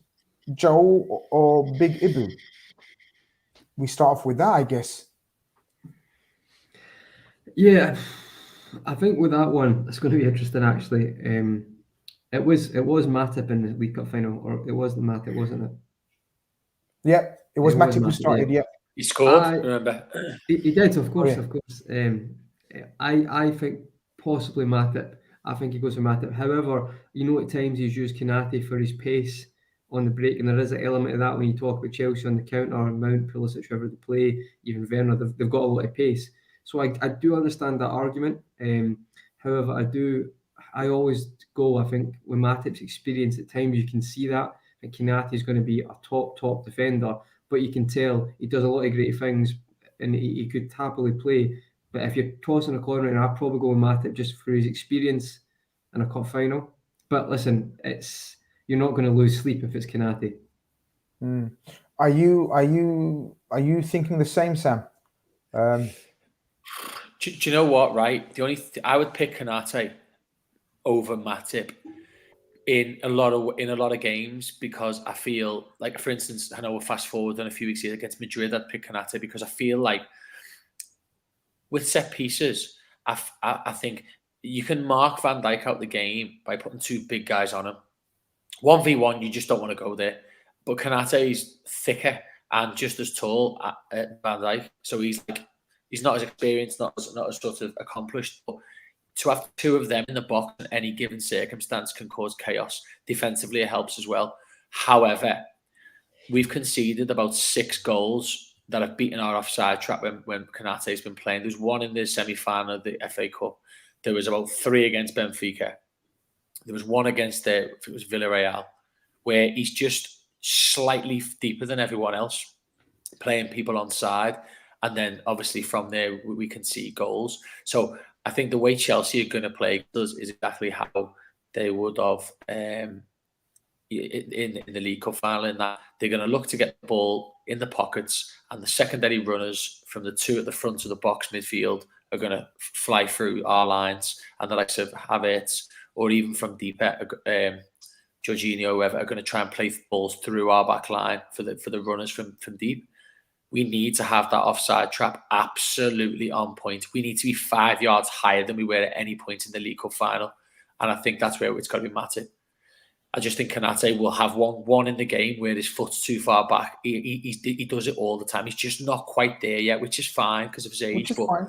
Joe or Big Ibu? We start off with that, I guess. Yeah, I think with that one, it's going to be interesting, actually. It was Matip in the League Cup final, or it was the Matip, wasn't it? Yeah, it was Matip who Matip, started, yeah. He scored, remember? He did, of course, yeah. of course. I think possibly Matip. I think he goes for Matip. However, at times he's used Konate for his pace on the break, and there is an element of that when you talk about Chelsea on the counter, Mount, Pulisic, whoever they play, even Werner, they've got a lot of pace. So I do understand that argument. However, I always go, I think, with Matip's experience, at times you can see that, and Konate is going to be a top defender, but you can tell he does a lot of great things, and he could happily play. But if you're tossing a corner, and I'd probably go with Matip just for his experience in a cup final. But listen, you're not going to lose sleep if it's Konate. Are you thinking the same, Sam? Do you know what? Right, the only I would pick Konate over Matip in a lot of games, because I feel like, for instance, I know we're fast forward in a few weeks here against Madrid, I'd pick Konate because I feel like with set pieces, I think you can mark Van Dijk out the game by putting 2 big guys on him. 1v1, you just don't want to go there. But Konate is thicker and just as tall at Van Dijk, so he's not as experienced, not as sort of accomplished. But to have 2 of them in the box in any given circumstance can cause chaos. Defensively, it helps as well. However, we've conceded about 6 goals that have beaten our offside trap when Konate's been playing. There's 1 in the semi-final of the FA Cup. There was about 3 against Benfica. There was 1 against it was Villarreal, where he's just slightly deeper than everyone else, playing people on side. And then obviously from there, we can see goals. So I think the way Chelsea are going to play is exactly how they would have in the League Cup final, in that they're going to look to get the ball in the pockets, and the secondary runners from the 2 at the front of the box midfield are going to fly through our lines, and the likes of Havertz or even from deeper, Jorginho, whoever, are going to try and play balls through our back line for the runners from deep. We need to have that offside trap absolutely on point. We need to be 5 yards higher than we were at any point in the League Cup final, and I think that's where it's got to be Matip. I just think Konate will have one in the game where his foot's too far back. He does it all the time. He's just not quite there yet, which is fine because of his age. Which is fine.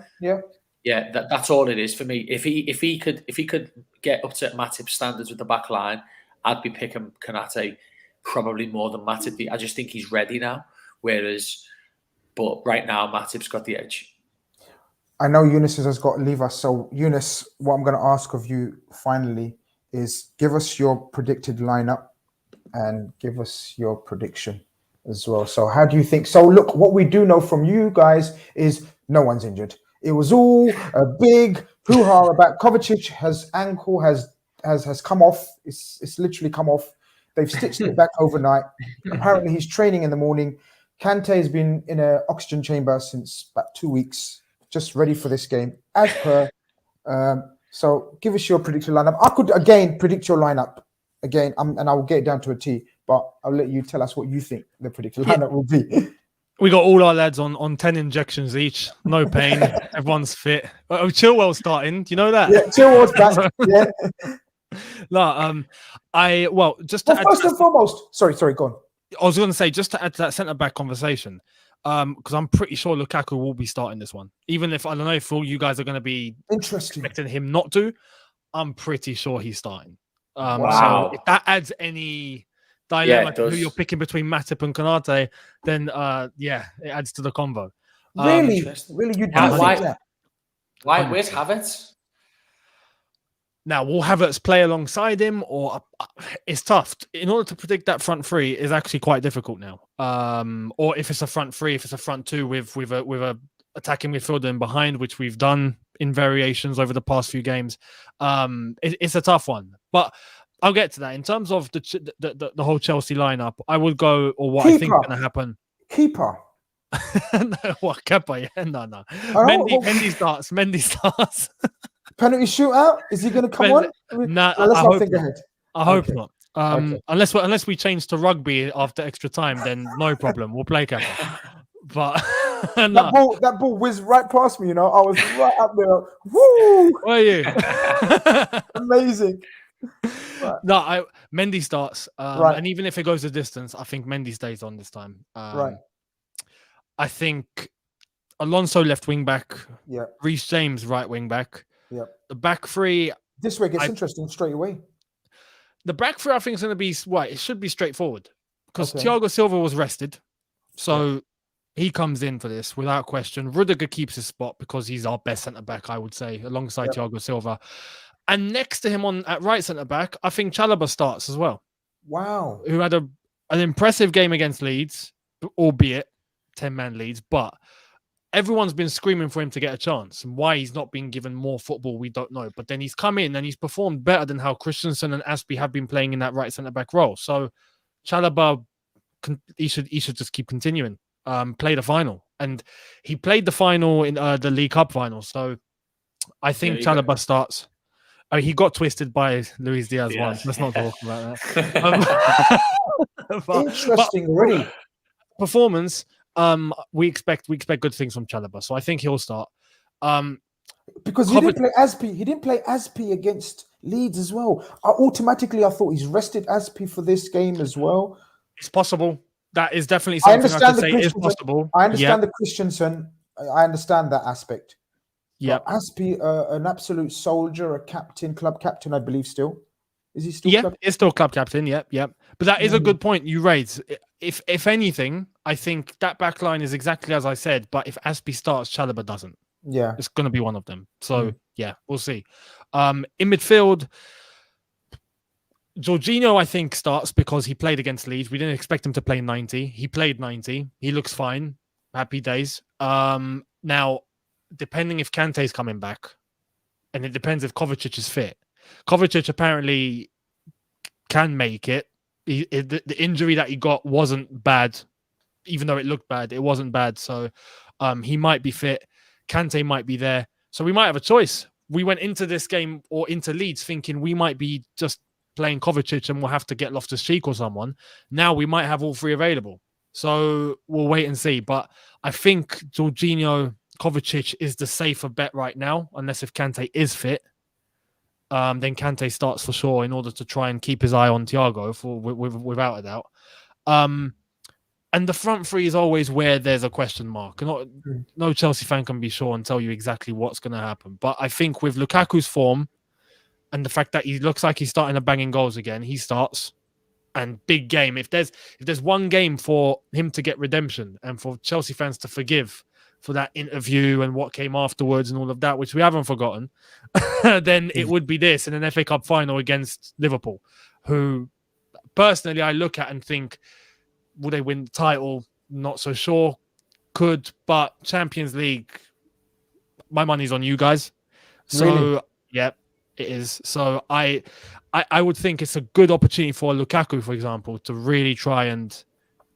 Yeah, that's all it is for me. If he could get up to Matip's standards with the back line, I'd be picking Konate probably more than Matip. I just think he's ready now. But right now, Matip's got the edge. I know Eunice has got to leave us. So Eunice, what I'm going to ask of you finally is give us your predicted lineup and give us your prediction as well. So how do you think? So look, what we do know from you guys is no one's injured. It was all a big hoo-ha about Kovacic. His ankle has come off. It's literally come off. They've stitched it back overnight. Apparently he's training in the morning. Kante has been in an oxygen chamber since about 2 weeks, just ready for this game, as per. So give us your predicted lineup. I could, again, predict your lineup again, and I will get it down to a T, but I'll let you tell us what you think the predicted lineup will be. We got all our lads on 10 injections each. No pain. Everyone's fit. Oh, Chilwell's starting. Do you know that? Yeah, Chilwell's back. Yeah. No, just to well, first and foremost, sorry, go on. I was going to say, just to add to that centre-back conversation, because I'm pretty sure Lukaku will be starting this one. Even if, I don't know if all you guys are going to be expecting him not to, I'm pretty sure he's starting. Wow. So if that adds any dilemma to who you're picking between Matip and Konate, then it adds to the convo. Really? You do think that? Why? Where's Havertz? Now, will Havertz play alongside him, or it's tough. In order to predict that front three is actually quite difficult now. Or if it's a front three, if it's a front two with a attacking midfielder in behind, which we've done in variations over the past few games, it's a tough one. But I'll get to that. In terms of the whole Chelsea lineup, I would go, or what I think is going to happen. Keeper. No, what Kepa? Yeah, no. Oh, Mendy starts. Penalty shootout? Is he going to come on? Nah, let's not think ahead. I hope not. Unless we change to rugby after extra time, then no problem. We'll play Kepa. But that ball whizzed right past me. I was right up there. Woo! Were you? Amazing. Right. No, Mendy starts, right. And even if it goes a distance, I think Mendy stays on this time. Right. I think Alonso left wing back. Yeah. Reece James right wing back. Yeah. The back three. This way gets interesting straight away. The back three, I think, is going to be it should be straightforward because Thiago Silva was rested, so he comes in for this without question. Rudiger keeps his spot because he's our best centre back, I would say, alongside Thiago Silva. And next to him at right centre back, I think Chalobah starts as well. Wow. Who had an impressive game against Leeds, albeit 10-man Leeds, but everyone's been screaming for him to get a chance. And why he's not been given more football, we don't know. But then he's come in and he's performed better than how Christensen and Aspie have been playing in that right centre-back role. So Chalobah, he should just keep continuing. Play the final. And he played the final in the League Cup final. So I think Chalobah starts. Oh, he got twisted by Luis Diaz once. Let's not talk about that. Interesting already. Performance. We expect good things from Chalobah, so I think he'll start. Because he didn't play Aspie. He didn't play Aspie against Leeds as well. I thought he's rested Aspie for this game as well. It's possible. That is definitely something I could say is possible. I understand the Christensen. I understand that aspect. Yeah, Aspie, an absolute soldier, a captain, club captain, I believe. Still, is he still? Yeah, he's still club captain. Yep. But that is a good point you raise. If anything, I think that back line is exactly as I said. But if Aspie starts, Chalobah doesn't. Yeah, it's going to be one of them. So yeah, we'll see. In midfield, Jorginho, I think, starts because he played against Leeds. We didn't expect him to play 90. He played 90. He looks fine. Happy days. Now, depending if Kante's coming back, and it depends if Kovacic is fit. Kovacic apparently can make it. The injury that he got wasn't bad, even though it looked bad. It wasn't bad, so he might be fit. Kante might be there, so we might have a choice. We went into this game or into Leeds thinking we might be just playing Kovacic and we'll have to get Loftus-Cheek or someone. Now we might have all three available, so we'll wait and see. But I think Jorginho, Kovacic is the safer bet right now, unless if Kante is fit. Then Kante starts for sure in order to try and keep his eye on Thiago without a doubt. And the front three is always where there's a question mark. No Chelsea fan can be sure and tell you exactly what's going to happen. But I think with Lukaku's form and the fact that he looks like he's starting to banging goals again, he starts. And big game. If there's one game for him to get redemption and for Chelsea fans to forgive for that interview and what came afterwards and all of that, which we haven't forgotten, then it would be this in an FA Cup final against Liverpool, who personally I look at and think, will they win the title? Not so sure. Could, but Champions League, my money's on you guys. So, really? Yeah, it is. So I would think it's a good opportunity for Lukaku, for example, to really try and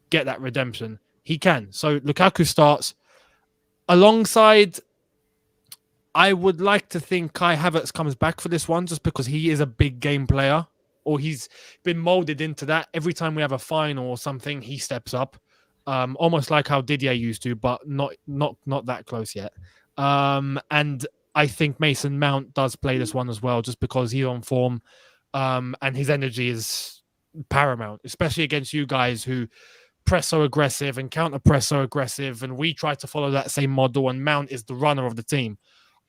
get that redemption. He can. So Lukaku starts. Alongside, I would like to think Kai Havertz comes back for this one just because he is a big game player, or he's been molded into that. Every time we have a final or something, he steps up, almost like how Didier used to, but not that close yet. And I think Mason Mount does play this one as well, just because he's on form, and his energy is paramount, especially against you guys who press so aggressive and counter press so aggressive, and we try to follow that same model, and Mount is the runner of the team.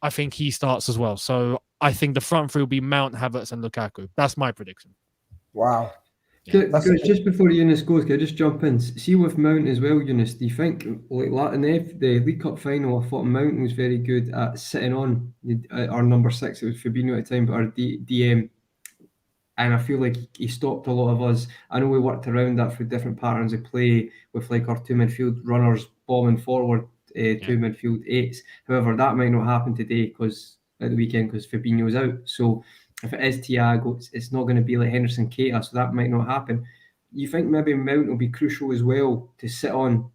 I think he starts as well. So I think the front three will be Mount, Havertz and Lukaku. That's my prediction. Wow. That's it. Just before Eunice goes, can I just jump in? See with Mount as well, Eunice, do you think, like in the League Cup final, I thought Mount was very good at sitting on our number 6, it was Fabinho at the time, but our DM, and I feel like he stopped a lot of us. I know we worked around that through different patterns of play with like our 2 midfield runners bombing forward, 2 midfield 8s. However, that might not happen today because at the weekend because Fabinho's out. So if it is Thiago, it's not going to be like Henderson Keita, so that might not happen. You think maybe Mount will be crucial as well to sit on?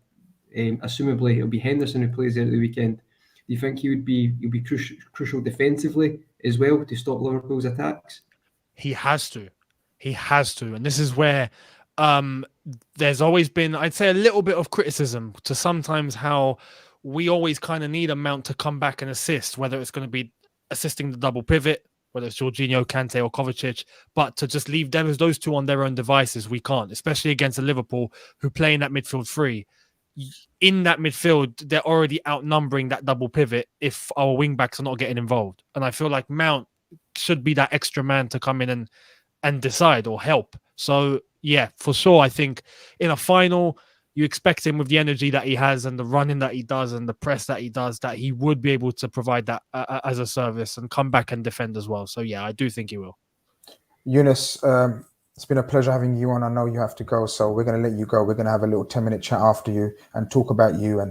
Assumably, it'll be Henderson who plays there at the weekend. Do you think he'll be crucial defensively as well to stop Liverpool's attacks? He has to. And this is where there's always been, I'd say, a little bit of criticism to sometimes how we always kind of need a Mount to come back and assist, whether it's going to be assisting the double pivot, whether it's Jorginho, Kante or Kovacic, but to just leave those two on their own devices, we can't, especially against a Liverpool who play in that midfield 3. In that midfield, they're already outnumbering that double pivot if our wing backs are not getting involved. And I feel like Mount should be that extra man to come in and decide or help. So, yeah, for sure, I think in a final, you expect him with the energy that he has and the running that he does and the press that he does, that he would be able to provide that as a service and come back and defend as well. So, yeah, I do think he will. Eunice, it's been a pleasure having you on. I know you have to go, so we're going to let you go. We're going to have a little 10-minute chat after you and talk about you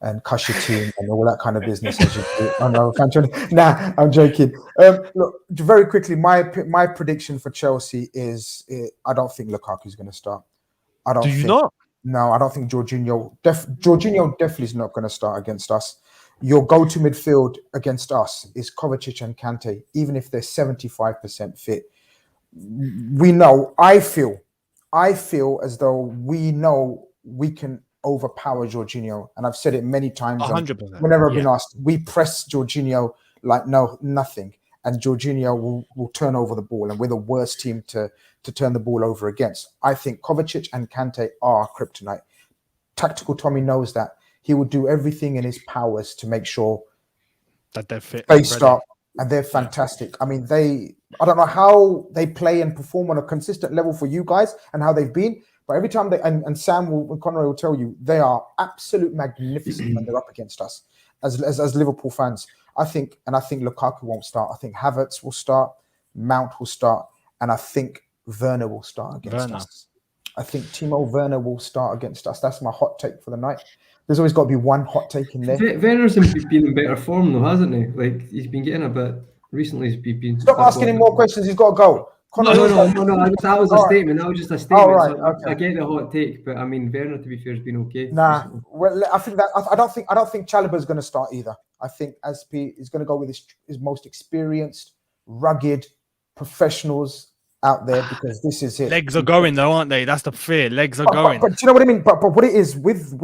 and cuss your team and all that kind of business. As you do. Oh, no, nah, I'm joking. Look, very quickly, my prediction for Chelsea is I don't think Lukaku's going to start. Do you not? No, I don't think Jorginho definitely is not going to start against us. Your go-to midfield against us is Kovacic and Kante, even if they're 75% fit. We know, I feel as though we know we can overpower Jorginho. And I've said it many times. 100%. Whenever I've been asked, we press Jorginho like nothing. And Jorginho will turn over the ball. And we're the worst team to turn the ball over against. I think Kovacic and Kante are kryptonite. Tactical Tommy knows that. He will do everything in his powers to make sure that they're fit. They start, and they're fantastic. Yeah. I mean, I don't know how they play and perform on a consistent level for you guys and how they've been, but every time and Sam and Conroy will tell you, they are absolute magnificent when they're up against us as Liverpool fans. I think Lukaku won't start. I think Havertz will start, Mount will start, and I think Werner will start against us. I think Timo Werner will start against us. That's my hot take for the night. There's always got to be one hot take in there. Werner's been in better form though, hasn't he? Like he's been getting a bit recently. He's been. Stop asking him more questions. He's got to go. No. That was a statement. That was just a statement. All right, so okay. I get the hot take, but I mean Werner, to be fair, has been okay. Nah, recently. well, I think that I don't think Chalobah's going to start either. I think Aspi is going to go with his most experienced, rugged professionals out there because this is it. Legs are going though, aren't they? That's the fear. Legs are going. But do you know what I mean? But what it is with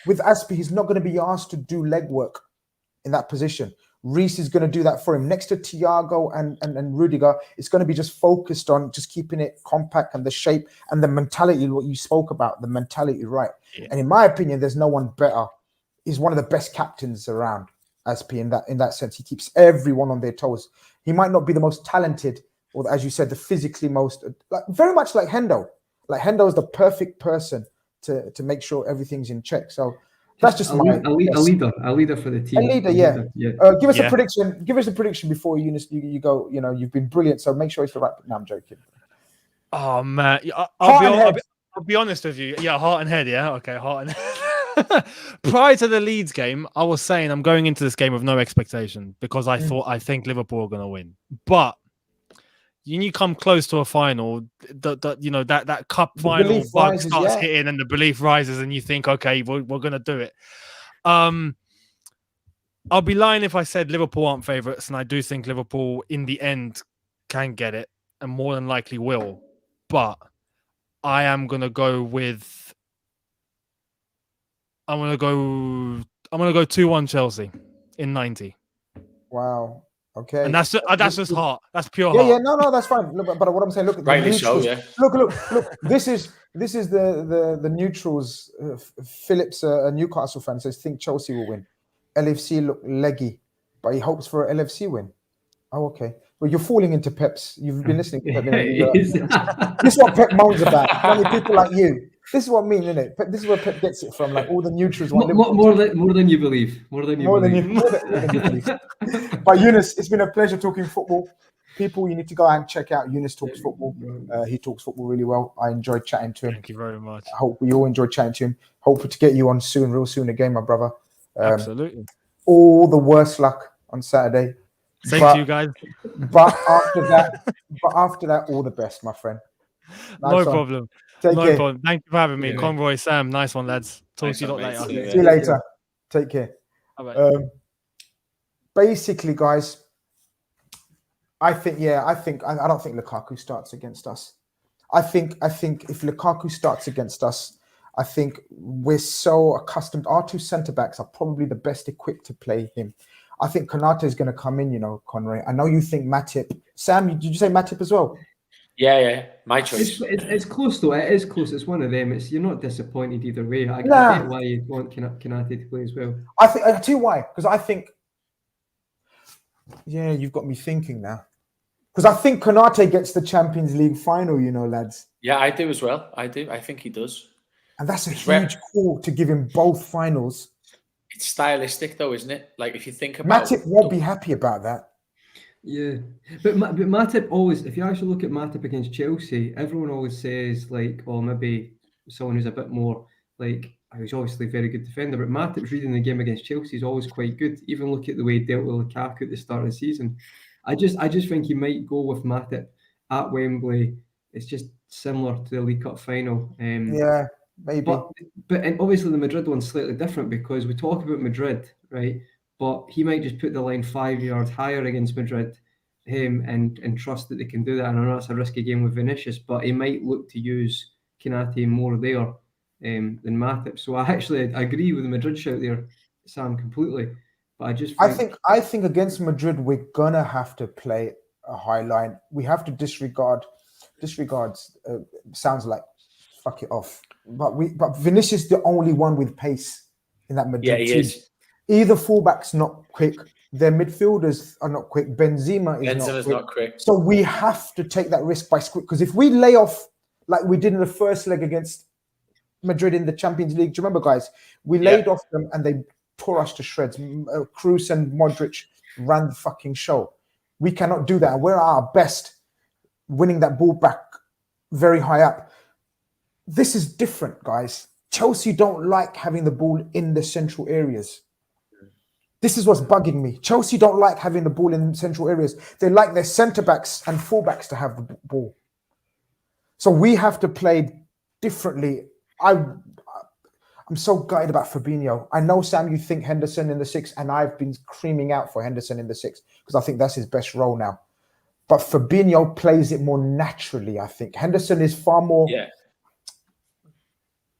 Aspi, he's not going to be asked to do leg work in that position. Reece is going to do that for him. Next to Thiago and Rudiger, it's going to be just focused on just keeping it compact and the shape and the mentality, what you spoke about, the mentality, right? Yeah. And in my opinion, there's no one better. He's one of the best captains around, Aspi, in that sense. He keeps everyone on their toes. He might not be the most talented, or as you said, the physically most, very much like Hendo. Like Hendo is the perfect person to make sure everything's in check. So that's just a leader for the team. A leader, yeah. Give us a prediction. Give us a prediction before you go. You know, you've been brilliant. So make sure it's the right. No, I'm joking. Oh man, I'll be honest with you. Yeah, heart and head. Yeah, okay, heart and head. Prior to the Leeds game, I was saying I'm going into this game with no expectation because I think Liverpool are going to win. But you come close to a final, that cup final bug starts hitting and the belief rises and you think, okay, we're going to do it. I'll be lying if I said Liverpool aren't favourites, and I do think Liverpool in the end can get it and more than likely will. But I am going to go with... I'm going to go 2-1 Chelsea in 90. Wow. Okay, and that's just heart. That's pure heart. Yeah, no, that's fine. Look, but what I'm saying, look, rightly so, yeah. Look. This is the neutrals. Phillips, a Newcastle fan, says think Chelsea will win. LFC look leggy, but he hopes for an LFC win. Oh, okay. Well, you're falling into Pep's. You've been listening to Pep. This This is what Pep moans about. Only people like you. This is what I mean, isn't it? This is where Pep gets it from. Like all the neutrals want more than you believe. More than you believe. But Eunice, it's been a pleasure talking football. People, you need to go and check out Eunice Talks Football. He talks football really well. I enjoyed chatting to him. Thank you very much. I hope we all enjoyed chatting to him. Hope to get you on soon, real soon again, my brother. Absolutely. All the worst luck on Saturday. Same to you guys. But after that, all the best, my friend. No problem. Take care. Problem. Thank you for having me. Conroy, Sam, nice one, lads. Talk to you later. See you later. Take care. Basically, guys, I don't think Lukaku starts against us. I think if Lukaku starts against us, I think we're so accustomed. Our two centre backs are probably the best equipped to play him. I think Konate is going to come in, Conroy. I know you think Matip. Sam, did you say Matip as well? Yeah, my choice. It's close though. It is close. It's one of them. You're not disappointed either way. I get why you want Konate to play as well. I tell you why. Because I think, you've got me thinking now. Because I think Konate gets the Champions League final, lads. Yeah, I do as well. I do. I think he does. And that's a huge call to give him both finals. It's stylistic though, isn't it? Like if you think about Matip won't be happy about that. Yeah, but Matip always, if you actually look at Matip against Chelsea, everyone always says like, oh, maybe someone who's a bit more like, he's obviously a very good defender, but Matip's reading the game against Chelsea is always quite good. Even look at the way he dealt with Lukaku at the start of the season. I just think he might go with Matip at Wembley. It's just similar to the League Cup final. Yeah, maybe. But and obviously the Madrid one's slightly different because we talk about Madrid, right? But he might just put the line 5 yards higher against Madrid, and trust that they can do that. And I know it's a risky game with Vinicius, but he might look to use Konate more there than Matip. So I agree with the Madrid shout there, Sam, completely. But I think against Madrid we're gonna have to play a high line. We have to disregards sounds like fuck it off. But Vinicius is the only one with pace in that Madrid team. Is. Either fullback's not quick, their midfielders are not quick. Benzema's not quick. So we have to take that risk because if we lay off like we did in the first leg against Madrid in the Champions League, do you remember, guys? We laid off them and they tore us to shreds. Kroos and Modric ran the fucking show. We cannot do that. And we're at our best winning that ball back very high up. This is different, guys. Chelsea don't like having the ball in the central areas. This is what's bugging me. Chelsea don't like having the ball in central areas. They like their centre-backs and full-backs to have the ball. So we have to play differently. I'm so gutted about Fabinho. I know, Sam, you think Henderson in the 6, and I've been screaming out for Henderson in the 6 because I think that's his best role now. But Fabinho plays it more naturally, I think. Henderson is far more... Yeah.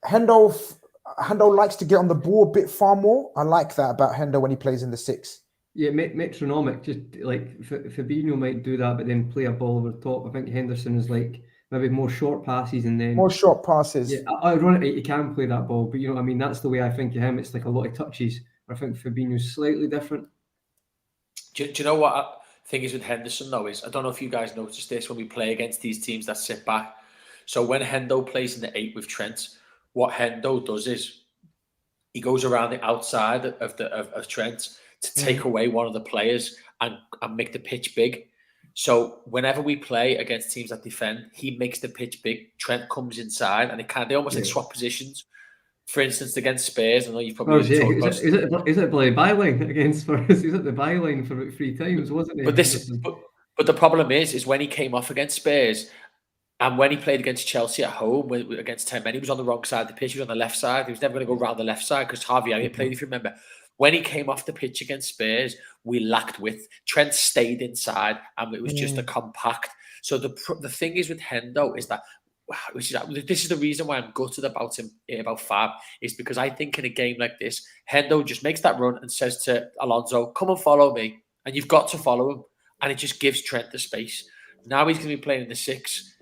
Hendo likes to get on the ball a bit far more. I like that about Hendo when he plays in the 6. Yeah, metronomic. Just like Fabinho might do that, but then play a ball over the top. I think Henderson is like maybe more short passes and then... More short passes. Yeah, ironically, he can play that ball, but you know what I mean? That's the way I think of him. It's like a lot of touches. I think Fabinho's slightly different. Do you know what I think is with Henderson, though, is I don't know if you guys noticed this when we play against these teams that sit back. So when Hendo plays in the 8 with Trent, what Hendo does is he goes around the outside of Trent to take away one of the players and make the pitch big. So whenever we play against teams that defend, he makes the pitch big. Trent comes inside, and they almost like swap positions. For instance, against Spurs, I know you've probably talked about. Is it the byline against Spurs? He's at the byline for 3 times, wasn't he? But the problem is when he came off against Spurs. And when he played against Chelsea at home, against 10 men, he was on the wrong side of the pitch. He was on the left side. He was never going to go around the left side because Harvey Elliott played, if you remember. When he came off the pitch against Spurs, we lacked width. Trent stayed inside, and it was just a compact. So the thing is with Hendo is that, this is the reason why I'm gutted about him, about Fab, is because I think in a game like this, Hendo just makes that run and says to Alonso, come and follow me. And you've got to follow him. And it just gives Trent the space. Now he's going to be playing in the 6.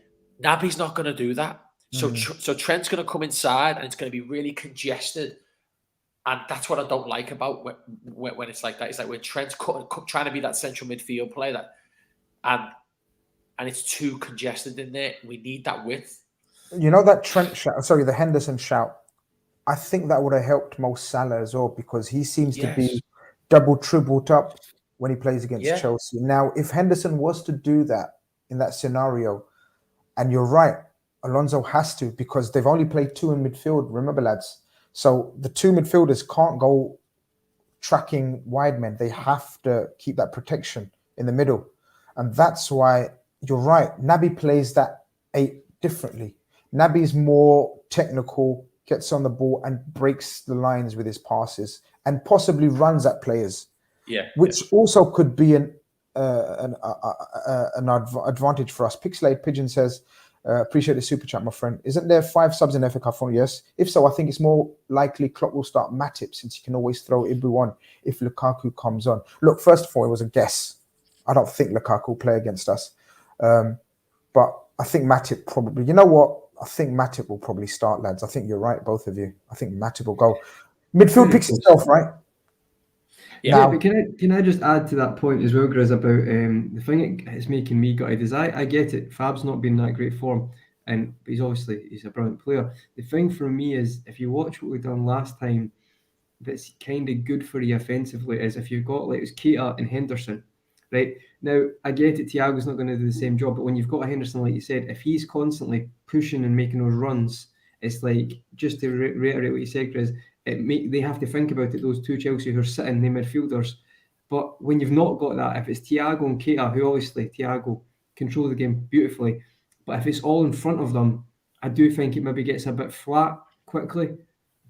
Naby's not going to do that. So Trent's going to come inside and it's going to be really congested. And that's what I don't like about when it's like that. It's like when Trent's trying to be that central midfield player that and it's too congested in there. We need that width. You know that Trent shout, sorry, the Henderson shout. I think that would have helped Mo Salah as well, because he seems to be double, tripled up when he plays against Chelsea. Now, if Henderson was to do that in that scenario, and you're right, Alonso has to, because they've only played 2 in midfield, remember, lads. So the 2 midfielders can't go tracking wide men. They have to keep that protection in the middle. And that's why you're right. Naby plays that 8 differently. Naby's more technical, gets on the ball and breaks the lines with his passes, and possibly runs at players. Which also could be an advantage for us. Pixelated Pigeon says, appreciate the super chat, my friend. Isn't there 5 subs in FA Cup? Yes. If so, I think it's more likely Klopp will start Matip, since he can always throw Ibu on if Lukaku comes on. Look, first of all, it was a guess. I don't think Lukaku will play against us. But I think Matip probably, you know what? I think Matip will probably start, lads. I think you're right, both of you. I think Matip will go. Midfield picks itself, right? Yeah, but can I just add to that point as well, Grizz, about the thing that's making me gutted is I get it. Fab's not been in that great form, and he's a brilliant player. The thing for me is, if you watch what we've done last time, that's kind of good for you offensively, is if you've got, like, it was Keita and Henderson, right? Now, I get it, Thiago's not going to do the same job, but when you've got a Henderson, like you said, if he's constantly pushing and making those runs, it's like, just to reiterate what you said, Grizz, they have to think about it, those 2 Chelsea who are sitting, the midfielders. But when you've not got that, if it's Thiago and Keita, who obviously Thiago control the game beautifully, but if it's all in front of them, I do think it maybe gets a bit flat quickly.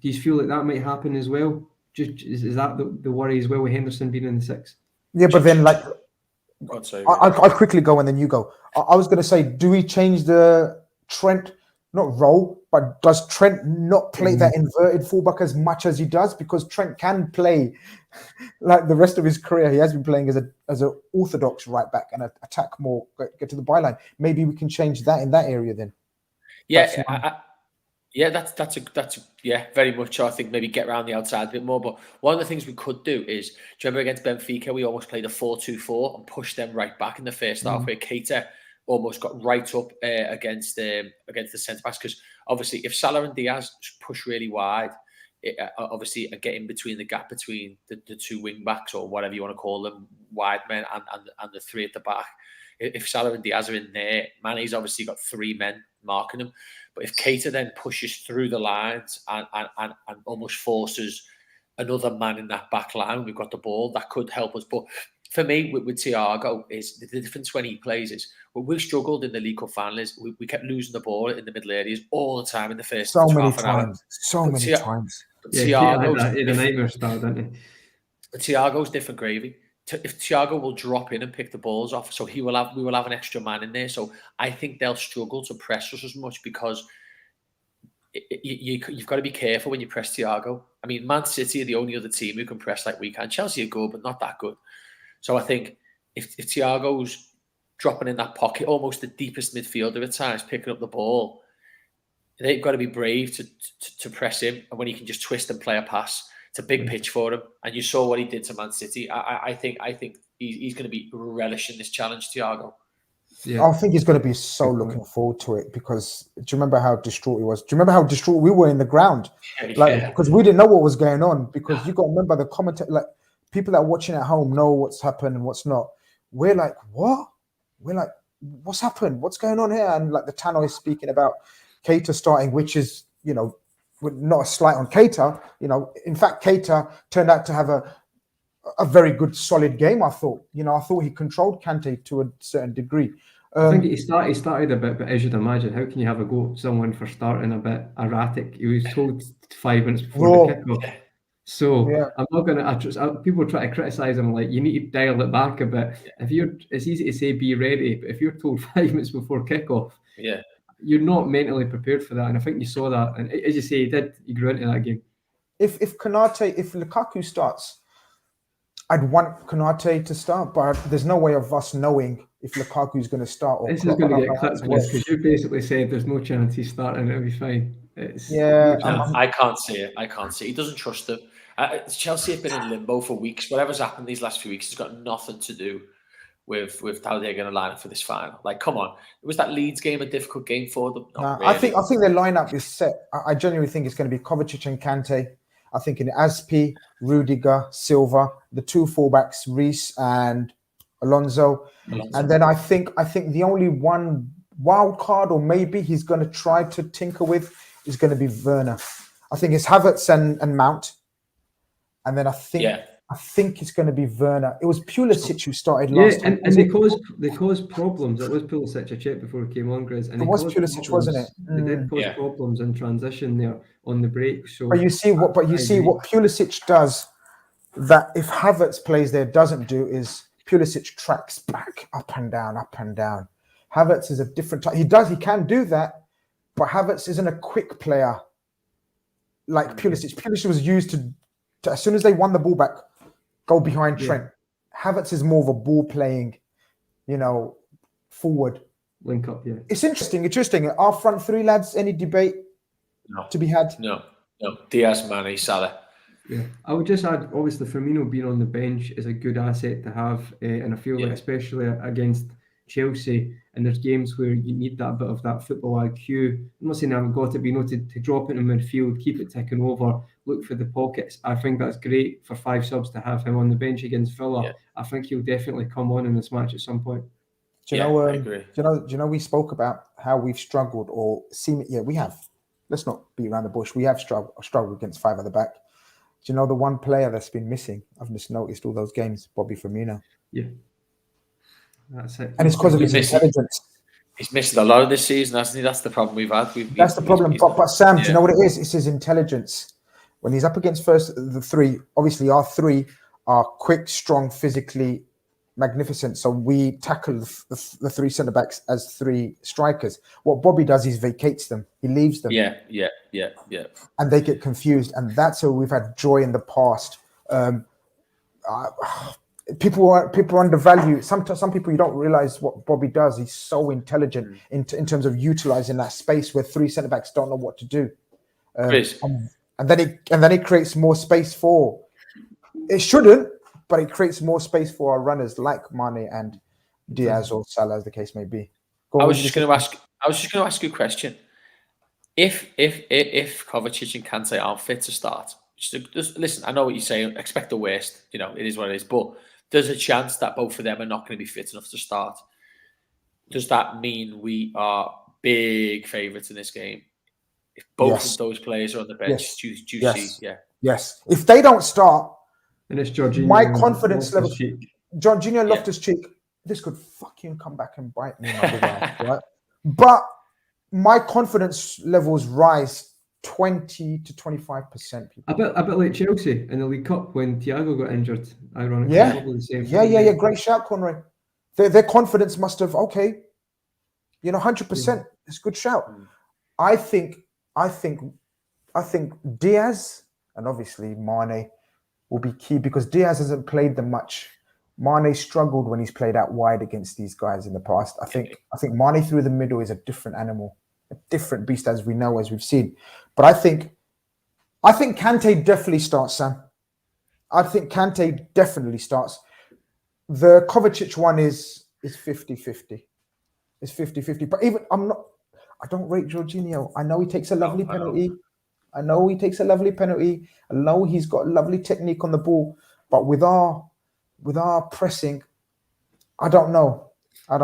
Do you feel like that might happen as well? Is that the worry as well with Henderson being in the 6? Yeah, but then, like, I'll quickly go and then you go. I was going to say, do we change the Trent, not role, but does Trent not play that inverted fullback as much as he does? Because Trent can play like the rest of his career. He has been playing as an orthodox right back and attack more, get to the byline. Maybe we can change that in that area then. That's very much so. I think maybe get around the outside a bit more. But one of the things we could do is, do you remember against Benfica, we almost played a 4-2-4 and pushed them right back in the first half, where Keita almost got right up against the centre backs, because obviously if Salah and Diaz push really wide, obviously and get in between the gap between the 2 wing backs, or whatever you want to call them, wide men, and the 3 at the back. If Salah and Diaz are in there, Mane's obviously got 3 men marking him. But if Keita then pushes through the lines and almost forces another man in that back line, we've got the ball, that could help us. But for me, with Thiago, is the difference when he plays is, when we struggled in the League Cup final, is we kept losing the ball in the middle areas all the time in the first half an hour. So many times. Thiago's a nightmare style, didn't he? Thiago's different gravy. If Thiago will drop in and pick the balls off, so we will have an extra man in there. So I think they'll struggle to press us as much, because you've got to be careful when you press Thiago. I mean, Man City are the only other team who can press like we can. Chelsea are good, but not that good. So I think if Thiago's dropping in that pocket, almost the deepest midfielder at times, picking up the ball, they've got to be brave to press him, and when he can just twist and play a pass. It's a big pitch for him, and you saw what he did to Man City. I think he's going to be relishing this challenge, Thiago. I think he's going to be so looking forward to it, because do you remember how distraught he was? Do you remember how distraught we were in the ground? Because we didn't know what was going on, because you got to remember the commentator, like people that are watching at home know what's happened and what's not. We're like, what? We're like, what's happened? What's going on here? And like the Tano is speaking about Keita starting, which is, not a slight on Keita. In fact, Keita turned out to have a very good, solid game, I thought. I thought he controlled Kante to a certain degree. I think he started a bit, but as you'd imagine, how can you have a go at someone for starting a bit erratic? He was told 5 minutes before the kickoff. So I'm not going to. People try to criticise him, like, you need to dial it back a bit. It's easy to say be ready, but if you're told 5 minutes before kickoff, you're not mentally prepared for that. And I think you saw that. And as you say, he grew into that game. If Lukaku starts, I'd want Konate to start, but there's no way of us knowing if Lukaku is going to start. Or this is going to get clipped, because you basically said there's no chance he's starting. It'll be fine. I can't see it. He doesn't trust them. Chelsea have been in limbo for weeks. Whatever's happened these last few weeks has got nothing to do with how they're going to line up for this final. Like, come on, was that Leeds game a difficult game for them? Not I really. think their lineup is set. I genuinely think it's going to be Kovacic and Kante. I think in Aspi, Rudiger, Silva, the two fullbacks, Reece and Alonso. And then I think the only one wild card, or maybe he's going to try to tinker with, is going to be Werner. I think it's Havertz and Mount. And then I think it's going to be Werner. It was Pulisic who started last time. And they caused problems. It was Pulisic, I checked before it came on, Grizz. And it was Pulisic, wasn't it? They did cause problems in transition there on the break. So, but you see what Pulisic does that if Havertz plays there doesn't do is Pulisic tracks back up and down. Havertz is a different type. He can do that, but Havertz isn't a quick player like Pulisic. Pulisic was used to as soon as they won the ball back, go behind Trent. Havertz is more of a ball playing, forward. Link up, yeah. It's interesting. Our front three lads, any debate to be had? No. Diaz, Mane, Salah. Yeah, I would just add, obviously, Firmino being on the bench is a good asset to have, and I feel like especially against Chelsea, and there's games where you need that bit of that football IQ. I'm not saying I haven't got it, but to drop it in midfield, keep it ticking over, look for the pockets. I think that's great for 5 subs to have him on the bench against Villa. Yeah. I think he'll definitely come on in this match at some point. I agree. Do you know we spoke about how we've struggled or we have. Let's not beat around the bush. We have struggled against 5 at the back. Do you know the one player that's been missing? I've just noticed all those games, Bobby Firmino. Yeah. That's it. And it's because of his intelligence. He's missed a lot of this season, hasn't he? That's the problem we've had. That's the problem. But Sam, do you know what it is? It's his intelligence. When he's up against the 3, obviously our 3 are quick, strong, physically magnificent. So we tackle the 3 centre-backs as 3 strikers. What Bobby does is vacates them. He leaves them. Yeah. And they get confused. And that's where we've had joy in the past. People undervalue. Some people, you don't realize what Bobby does. He's so intelligent in terms of utilizing that space where 3 centre backs don't know what to do. And then it creates more space for. It shouldn't, but it creates more space for our runners like Mane and Diaz or Salah, as the case may be. I was just going to ask you a question. If Kovacic and Kante aren't fit to start, just listen. I know what you're saying. Expect the worst. It is what it is. But there's a chance that both of them are not going to be fit enough to start. Does that mean we are big favourites in this game? If both of those players are on the bench, do you see? Yes. If they don't start, and it's Jorginho, my confidence level, Jorginho Loftus-Cheek, this could fucking come back and bite me, right? But my confidence levels rise 20 to 25%. A bit like Chelsea in the League Cup when Thiago got injured. Ironically, probably the same. Yeah. Great shout, Conroy. Their confidence must have 100%. It's a good shout. I think Diaz and obviously Mane will be key because Diaz hasn't played them much. Mane struggled when he's played out wide against these guys in the past. I think Mane through the middle is a different animal, a different beast as we've seen. But I think Kante definitely starts, Sam. I think Kante definitely starts. The Kovacic one is 50-50. It's 50-50. But I don't rate Jorginho. I know he takes a lovely penalty. I know he's got lovely technique on the ball. But with our pressing, I don't know. I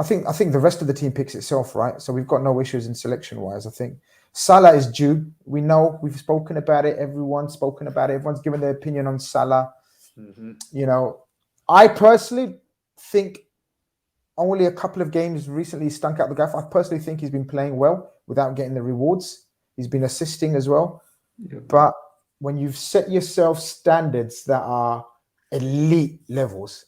think the rest of the team picks itself, right? So we've got no issues in selection-wise. I think Salah is due. We know we've spoken about it. Everyone's spoken about it. Everyone's given their opinion on Salah. I personally think only a couple of games recently stunk out the gaff. I personally think he's been playing well without getting the rewards. He's been assisting as well. Yep. But when you've set yourself standards that are elite levels,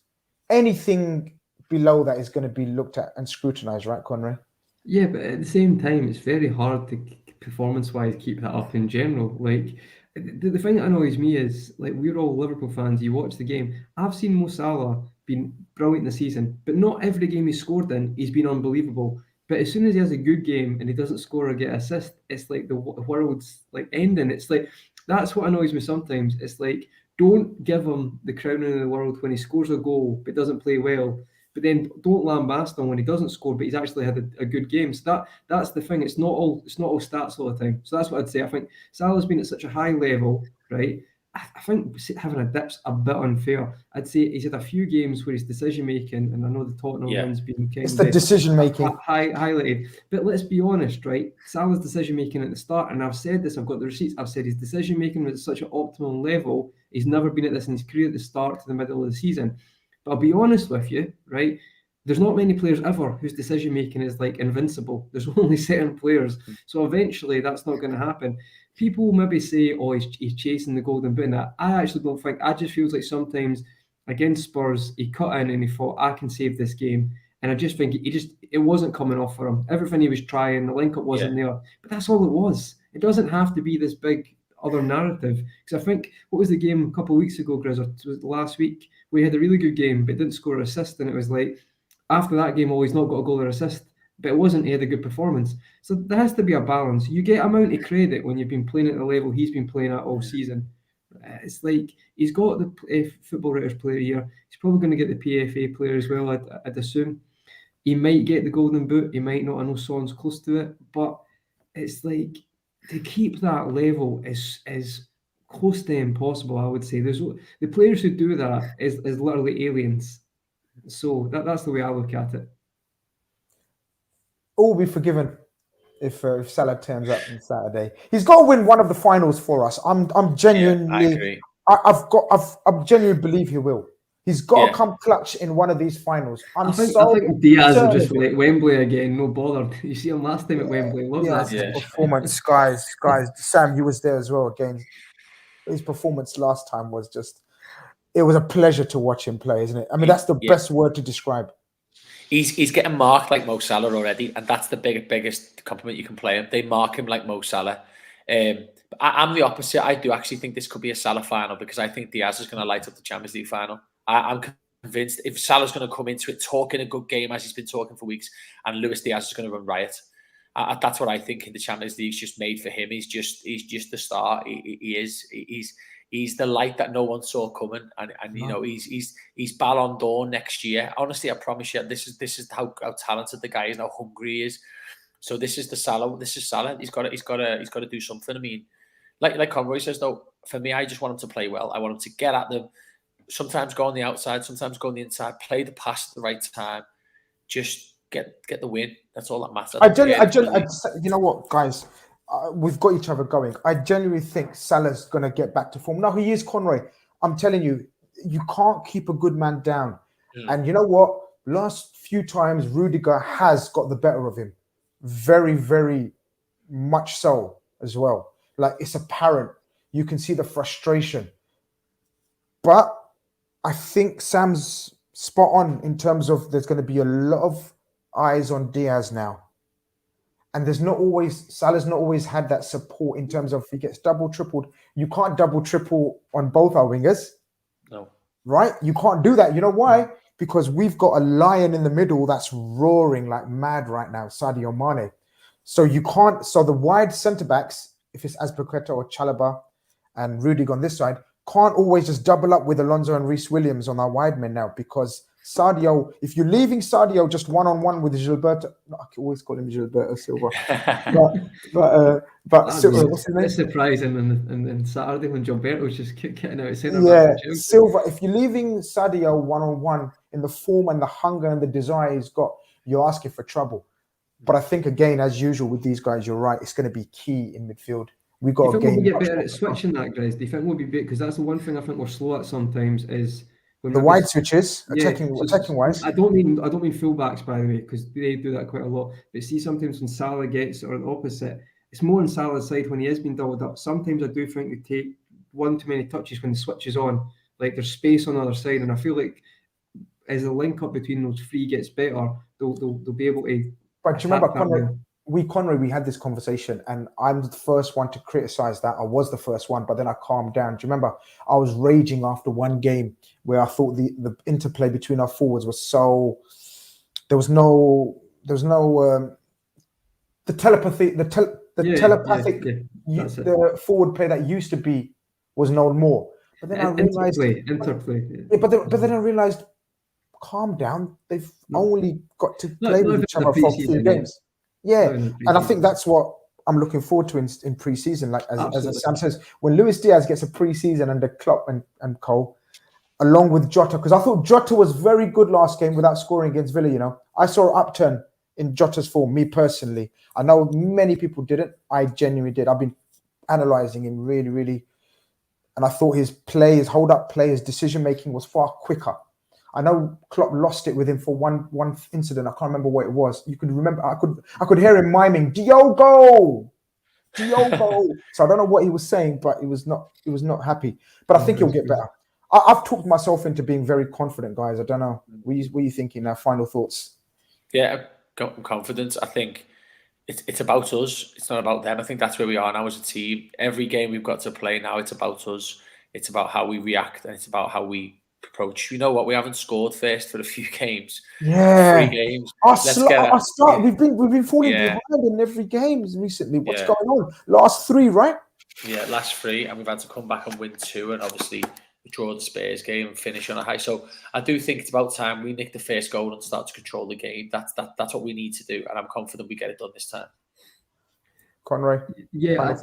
anything below that is going to be looked at and scrutinized, right, Conrad? Yeah, but at the same time, it's very hard to performance-wise keep that up in general. Like, the thing that annoys me is, like, we're all Liverpool fans. You watch the game. I've seen Mo Salah been brilliant this season, but not every game he's scored in, he's been unbelievable. But as soon as he has a good game and he doesn't score or get assist, it's like the world's like ending. It's like, that's what annoys me sometimes. It's like, don't give him the crowning of the world when he scores a goal but doesn't play well, but then don't lambast him when he doesn't score, but he's actually had a good game. So that's the thing. It's not all stats all the time. So that's what I'd say. I think Salah's been at such a high level, right? I think having a dip's a bit unfair. I'd say he's had a few games where his decision making, and I know the Tottenham one's been kind it's the decision making highlighted. But let's be honest, right? Salah's decision making at the start, and I've said this, I've got the receipts. I've said his decision making was at such an optimum level. He's never been at this in his career at the start to the middle of the season. But I'll be honest with you, right? There's not many players ever whose decision making is like invincible. There's only certain players. So eventually that's not going to happen. People maybe say, oh, he's chasing the golden boot. And I actually don't think. I just feels like sometimes against Spurs, he cut in and he thought, I can save this game. And I just think it wasn't coming off for him. Everything he was trying, the link-up wasn't there. But that's all it was. It doesn't have to be this big other narrative. Because I think, what was the game a couple of weeks ago, Grizz, or was it last week, where he had a really good game but didn't score an assist, and it was like, after that game, he's not got a goal or assist. But it wasn't, he had a good performance. So there has to be a balance. You get amount of credit when you've been playing at the level he's been playing at all season. It's like, he's got the Football Writers Player of the Year. He's probably going to get the PFA Player as well, I'd assume. He might get the Golden Boot. He might not. I know Son's close to it. But it's like, to keep that level is close to impossible, I would say. There's the players who do that is literally aliens. So that's the way I look at it. All will be forgiven if Salah turns up on Saturday. He's got to win one of the finals for us. I'm genuinely. I agree. I genuinely believe he will. He's got to come clutch in one of these finals. I think Diaz will just like Wembley again, no bother. You see him last time at Wembley. Love that. Yeah. Performance, guys. Sam, you was there as well again. His performance last time was just. It was a pleasure to watch him play, isn't it? I mean, that's the best word to describe. He's getting marked like Mo Salah already, and that's the biggest compliment you can play him. They mark him like Mo Salah. I'm the opposite. I do actually think this could be a Salah final because I think Diaz is going to light up the Champions League final. I'm convinced if Salah's going to come into it talking a good game as he's been talking for weeks, and Luis Diaz is going to run riot. That's what I think in the Champions League's just made for him. He's just the star. He's the light that no one saw coming, and you know he's Ballon d'Or next year. Honestly, I promise you, this is how talented the guy is, how hungry he is. So this is Salah. He's got to do something. I mean, like Conroy says though, for me, I just want him to play well. I want him to get at them. Sometimes go on the outside, sometimes go on the inside. Play the pass at the right time. Just get the win. That's all that matters. You know what, guys. We've got each other going. I genuinely think Salah's going to get back to form. No, he is, Conroy. I'm telling you, you can't keep a good man down. And you know what? Last few times, Rudiger has got the better of him. Very, very much so as well. Like, it's apparent. You can see the frustration. But I think Sam's spot on in terms of there's going to be a lot of eyes on Diaz now. And Salah's not always had that support in terms of if he gets double, tripled. You can't double, triple on both our wingers. No. Right? You can't do that. You know why? Because we've got a lion in the middle that's roaring like mad right now, Sadio Mane. So you can't. So the wide centre-backs, if it's Azpilicueta or Chalobah and Rudiger on this side, can't always just double up with Alonso and Reece Williams on our wide men now because Sadio, if you're leaving Sadio just one-on-one with Gilberto, I can always call him Gilberto Silva. but Silva, what's his name? It's surprising and Saturday when Gilberto's just getting out of centre. Yeah, Silva, if you're leaving Sadio one-on-one in the form and the hunger and the desire he's got, you're asking for trouble. But I think, again, as usual with these guys, you're right, it's going to be key in midfield. We've got to we'll get better at switching that, Grizz? Do you think we'll be better? Because that's the one thing I think we're slow at sometimes is the wide switches, attacking wise. I don't mean fullbacks, by the way, because they do that quite a lot. But see, sometimes when Salah gets it or the opposite, it's more on Salah's side when he has been doubled up. Sometimes I do think they take one too many touches when the switch is on. Like there's space on the other side, and I feel like as the link up between those three gets better, they'll be able to. But do you remember, Conroy, we had this conversation, and I'm the first one to criticize that. I was the first one, but then I calmed down. Do you remember? I was raging after one game where I thought the interplay between our forwards was so. There was no the telepathy, telepathic, the forward play that used to be was no more. But then I realized interplay. Yeah, but then I realized, calm down. They've only got to Not play with even each the other for 3 pre-season, games. Not Yeah, even the and I pre-season. think that's what I'm looking forward to in pre-season. Like as Absolutely. Sam says, when Luis Diaz gets a pre-season under Klopp and Cole, along with Jota, because I thought Jota was very good last game without scoring against Villa. You know, I saw an upturn in Jota's form. Me personally, I know many people didn't. I genuinely did. I've been analysing him really, really, and I thought his play, his hold-up play, his decision-making was far quicker. I know Klopp lost it with him for one incident. I can't remember what it was. You could remember. I could hear him miming Diogo. So I don't know what he was saying, but he was not happy. But I think he'll get better. I've talked myself into being very confident, guys. I don't know. What are you thinking? Final thoughts? Yeah, I'm confident. I think it's about us. It's not about them. I think that's where we are now as a team. Every game we've got to play now, it's about us. It's about how we react, and it's about how we approach. You know what? We haven't scored first for a few games. Yeah, 3 games. We've been falling behind in every game recently. What's going on? Last 3, right? Yeah, last 3, and we've had to come back and win 2, and obviously draw the Spurs game and finish on a high. So I do think it's about time we nick the first goal and start to control the game. That's what we need to do, and I'm confident we get it done this time. Conroy? Yeah,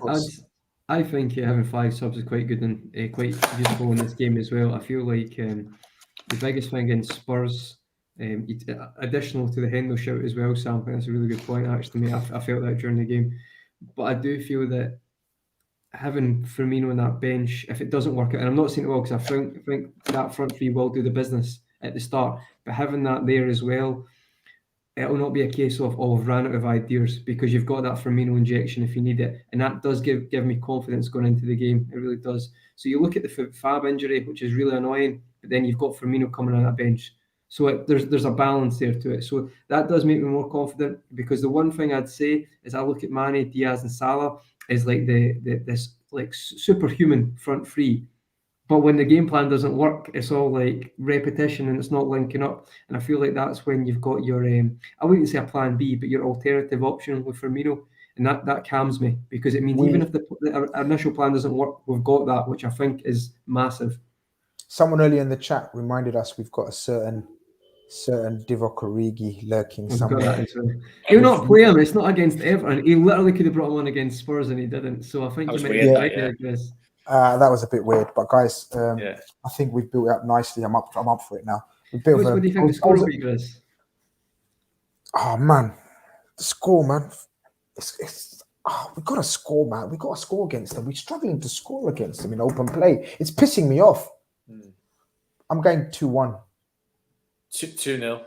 I think having 5 subs is quite good and quite useful in this game as well. I feel like the biggest thing against Spurs, additional to the Hendo shout as well, Sam, I think that's a really good point actually, mate. I felt that during the game. But I do feel that having Firmino on that bench, if it doesn't work out, and I'm not saying it will, because I think that front 3 will do the business at the start, but having that there as well, it will not be a case of, I've ran out of ideas, because you've got that Firmino injection if you need it, and that does give me confidence going into the game. It really does. So you look at the Fab injury, which is really annoying, but then you've got Firmino coming on that bench. So there's a balance there to it. So that does make me more confident, because the one thing I'd say is I look at Mane, Diaz and Salah as like this like superhuman front 3. But when the game plan doesn't work, it's all like repetition and it's not linking up. And I feel like that's when you've got your, I wouldn't say a plan B, but your alternative option with Firmino. And that calms me, because it means even if the initial plan doesn't work, we've got that, which I think is massive. Someone earlier in the chat reminded us we've got a certain Divock Origi lurking somewhere. He'll not play him. It's not against Everton. He literally could have brought him on against Spurs and he didn't. So I think you made it right there, Grizz. That was a bit weird, but guys, I think we've built it up nicely. I'm up for it now. What do you think the score will be, Grizz? Oh man, the score, man. We've got to score, man. We've got to score against them. We're struggling to score against them in open play. It's pissing me off. I'm going 2-1. 2-0.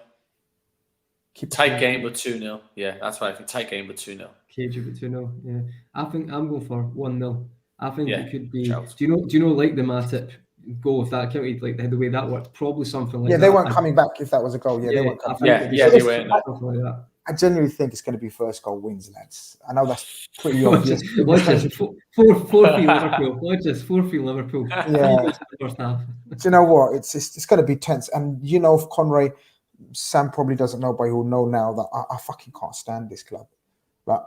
Tight game, but 2-0. Yeah, that's right. I think tight game, but 2-0. KHANAGE, but 2-0. Yeah, I think I'm going for 1-0. I think it could be. Charles. Do you know like the Matip goal, if that counted, like the way that worked? Probably something like that. Yeah, they weren't coming back if that was a goal. Yeah, they weren't coming back. They weren't. I genuinely think it's going to be first goal wins, lads. I know that's pretty obvious. Watch this. 4-3 Liverpool. Watch this. 4-3 Liverpool. Yeah. First half. Do you know what? It's going to be tense. And you know, if Conroy, Sam probably doesn't know, but he'll know now that I fucking can't stand this club. Like,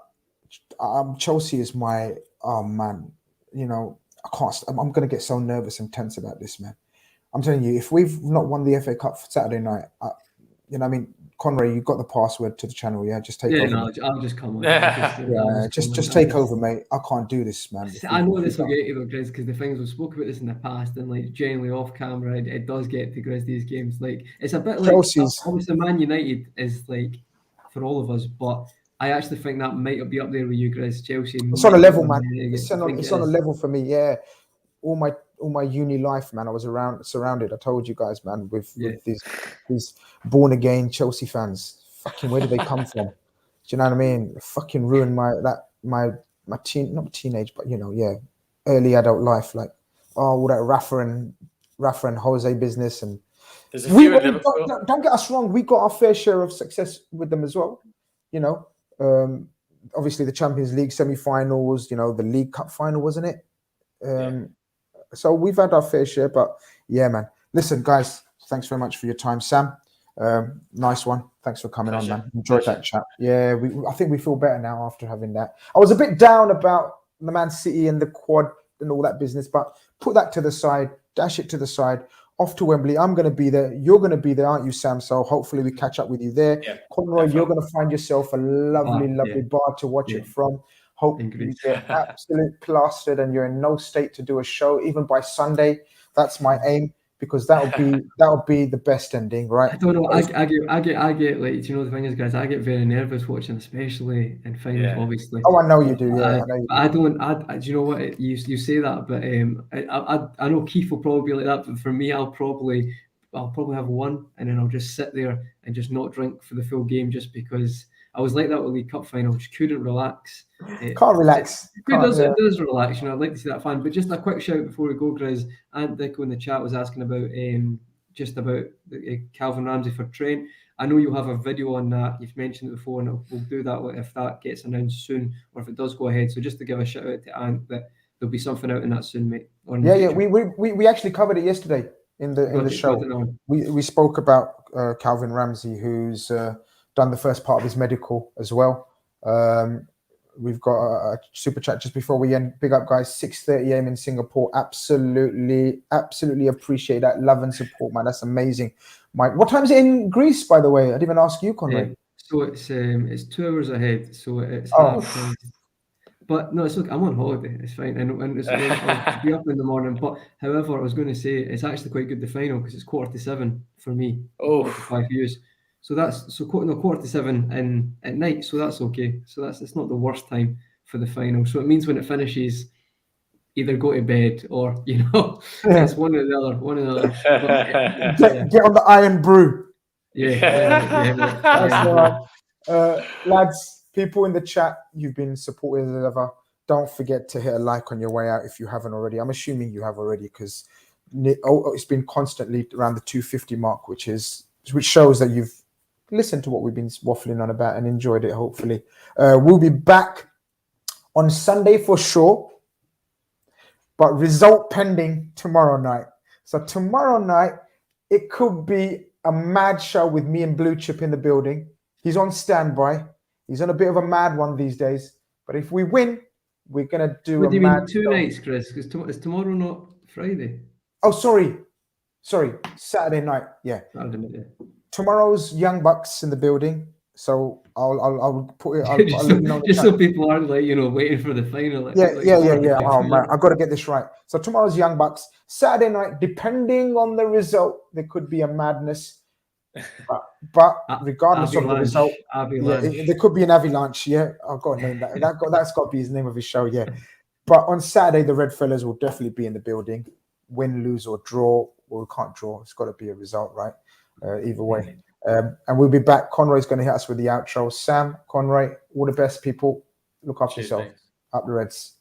Chelsea is my, oh man, you know, I'm going to get so nervous and tense about this, man. I'm telling you, if we've not won the FA Cup for Saturday night, you know what I mean? Conroy, you've got the password to the channel, yeah? Just take over. No, I'll just come on. Just take over, mate. I can't do this, man. I know this will get to Grizz, because the things we've spoken about this in the past, and like generally off camera, it does get to Grizz these games. Like, it's a bit like, obviously Man United is like for all of us, but I actually think that might be up there with you, Grizz. Chelsea. It's on a level, man. It's on a level for me, yeah. All my uni life, man, I was surrounded. I told you guys, man, with these born again Chelsea fans. Fucking, where do they come from? Do you know what I mean? Fucking ruined my not teenage, but you know, early adult life. Like, all that Rafa and Jose business, and don't get us wrong, we got our fair share of success with them as well. You know, obviously the Champions League semi-finals. You know, the League Cup final, wasn't it? So we've had our fair share, but yeah, man. Listen, guys, thanks very much for your time, Sam. Nice one. Thanks for coming on, man. Enjoyed that chat. Yeah, I think we feel better now after having that. I was a bit down about the Man City and the quad and all that business, but put that to the side, dash it to the side. off to Wembley. I'm going to be there. You're going to be there, aren't you, Sam? So hopefully we catch up with you there. Yeah, Conroy, definitely. you're going to find yourself a lovely bar to watch it from. Hope you get absolute plastered and you're in no state to do a show even by Sunday. That's my aim, because that'll be the best ending, right? I don't know. I get like, you know, the thing is, guys, I get very nervous watching, especially in finals, obviously. Oh, I know you do. Yeah, I know you do. I don't. Do you know what? You say that, but I know Keith will probably be like that. But for me, I'll probably have one, and then I'll just sit there and just not drink for the full game, just because I was like that with the League Cup final, just couldn't relax. Can't relax. It does relax. You know, I'd like to see that fan. But just a quick shout before we go, Grizz. Aunt Dico in the chat was asking about just about Calvin Ramsey for Trent. I know you'll have a video on that. You've mentioned it before, and we'll do that if that gets announced soon, or if it does go ahead. So just to give a shout out to Aunt, that there'll be something out in that soon, mate. We actually covered it yesterday in the show. We spoke about Calvin Ramsey, who's done the first part of his medical as well. We've got a super chat just before we end. Big up, guys. 6:30 a.m. in Singapore. Absolutely appreciate that love and support, man. That's amazing. Mike, what time is it in Greece, by the way? I didn't even ask you, Conrad. So it's 2 hours ahead. So it's but no, it's look, I'm on holiday. It's fine, and I'll be up in the morning. But however, I was going to say it's actually quite good, the final, because it's 6:45 for me. 5 years. So that's 6:45 at night. So that's okay. So it's not the worst time for the final. So it means when it finishes, either go to bed or, you know, it's one or the other. But, get on the iron brew. That's right. Lads, people in the chat, you've been supportive as ever. Don't forget to hit a like on your way out if you haven't already. I'm assuming you have already, because it's been constantly around the 250 mark, which shows that you've listened to what we've been waffling on about and enjoyed it, hopefully. We'll be back on Sunday for sure, but result pending tomorrow night. So tomorrow night, it could be a mad show with me and Blue Chip in the building. He's on standby. He's on a bit of a mad one these days. But if we win, we're going to do what do you mad mean 2 nights, Chris? Because is tomorrow not Friday? Oh, sorry. Saturday night. Yeah. Saturday night, yeah. Tomorrow's Young Bucks in the building, so I'll put it. I'll let you know just so people aren't like, you know, waiting for the final. Yeah. Oh man, I've got to get this right. So tomorrow's Young Bucks. Saturday night, depending on the result, there could be a madness. But regardless of the result, there could be an avalanche. Yeah, I've got to name that. That's got to be his name of his show. Yeah. But on Saturday, the Red Fellas will definitely be in the building. Win, lose, or draw. Well, we can't draw. It's got to be a result, right? Either way. And we'll be back. Conroy's going to hit us with the outro. Sam, Conroy, all the best, people. Look after yourself. Up the Reds.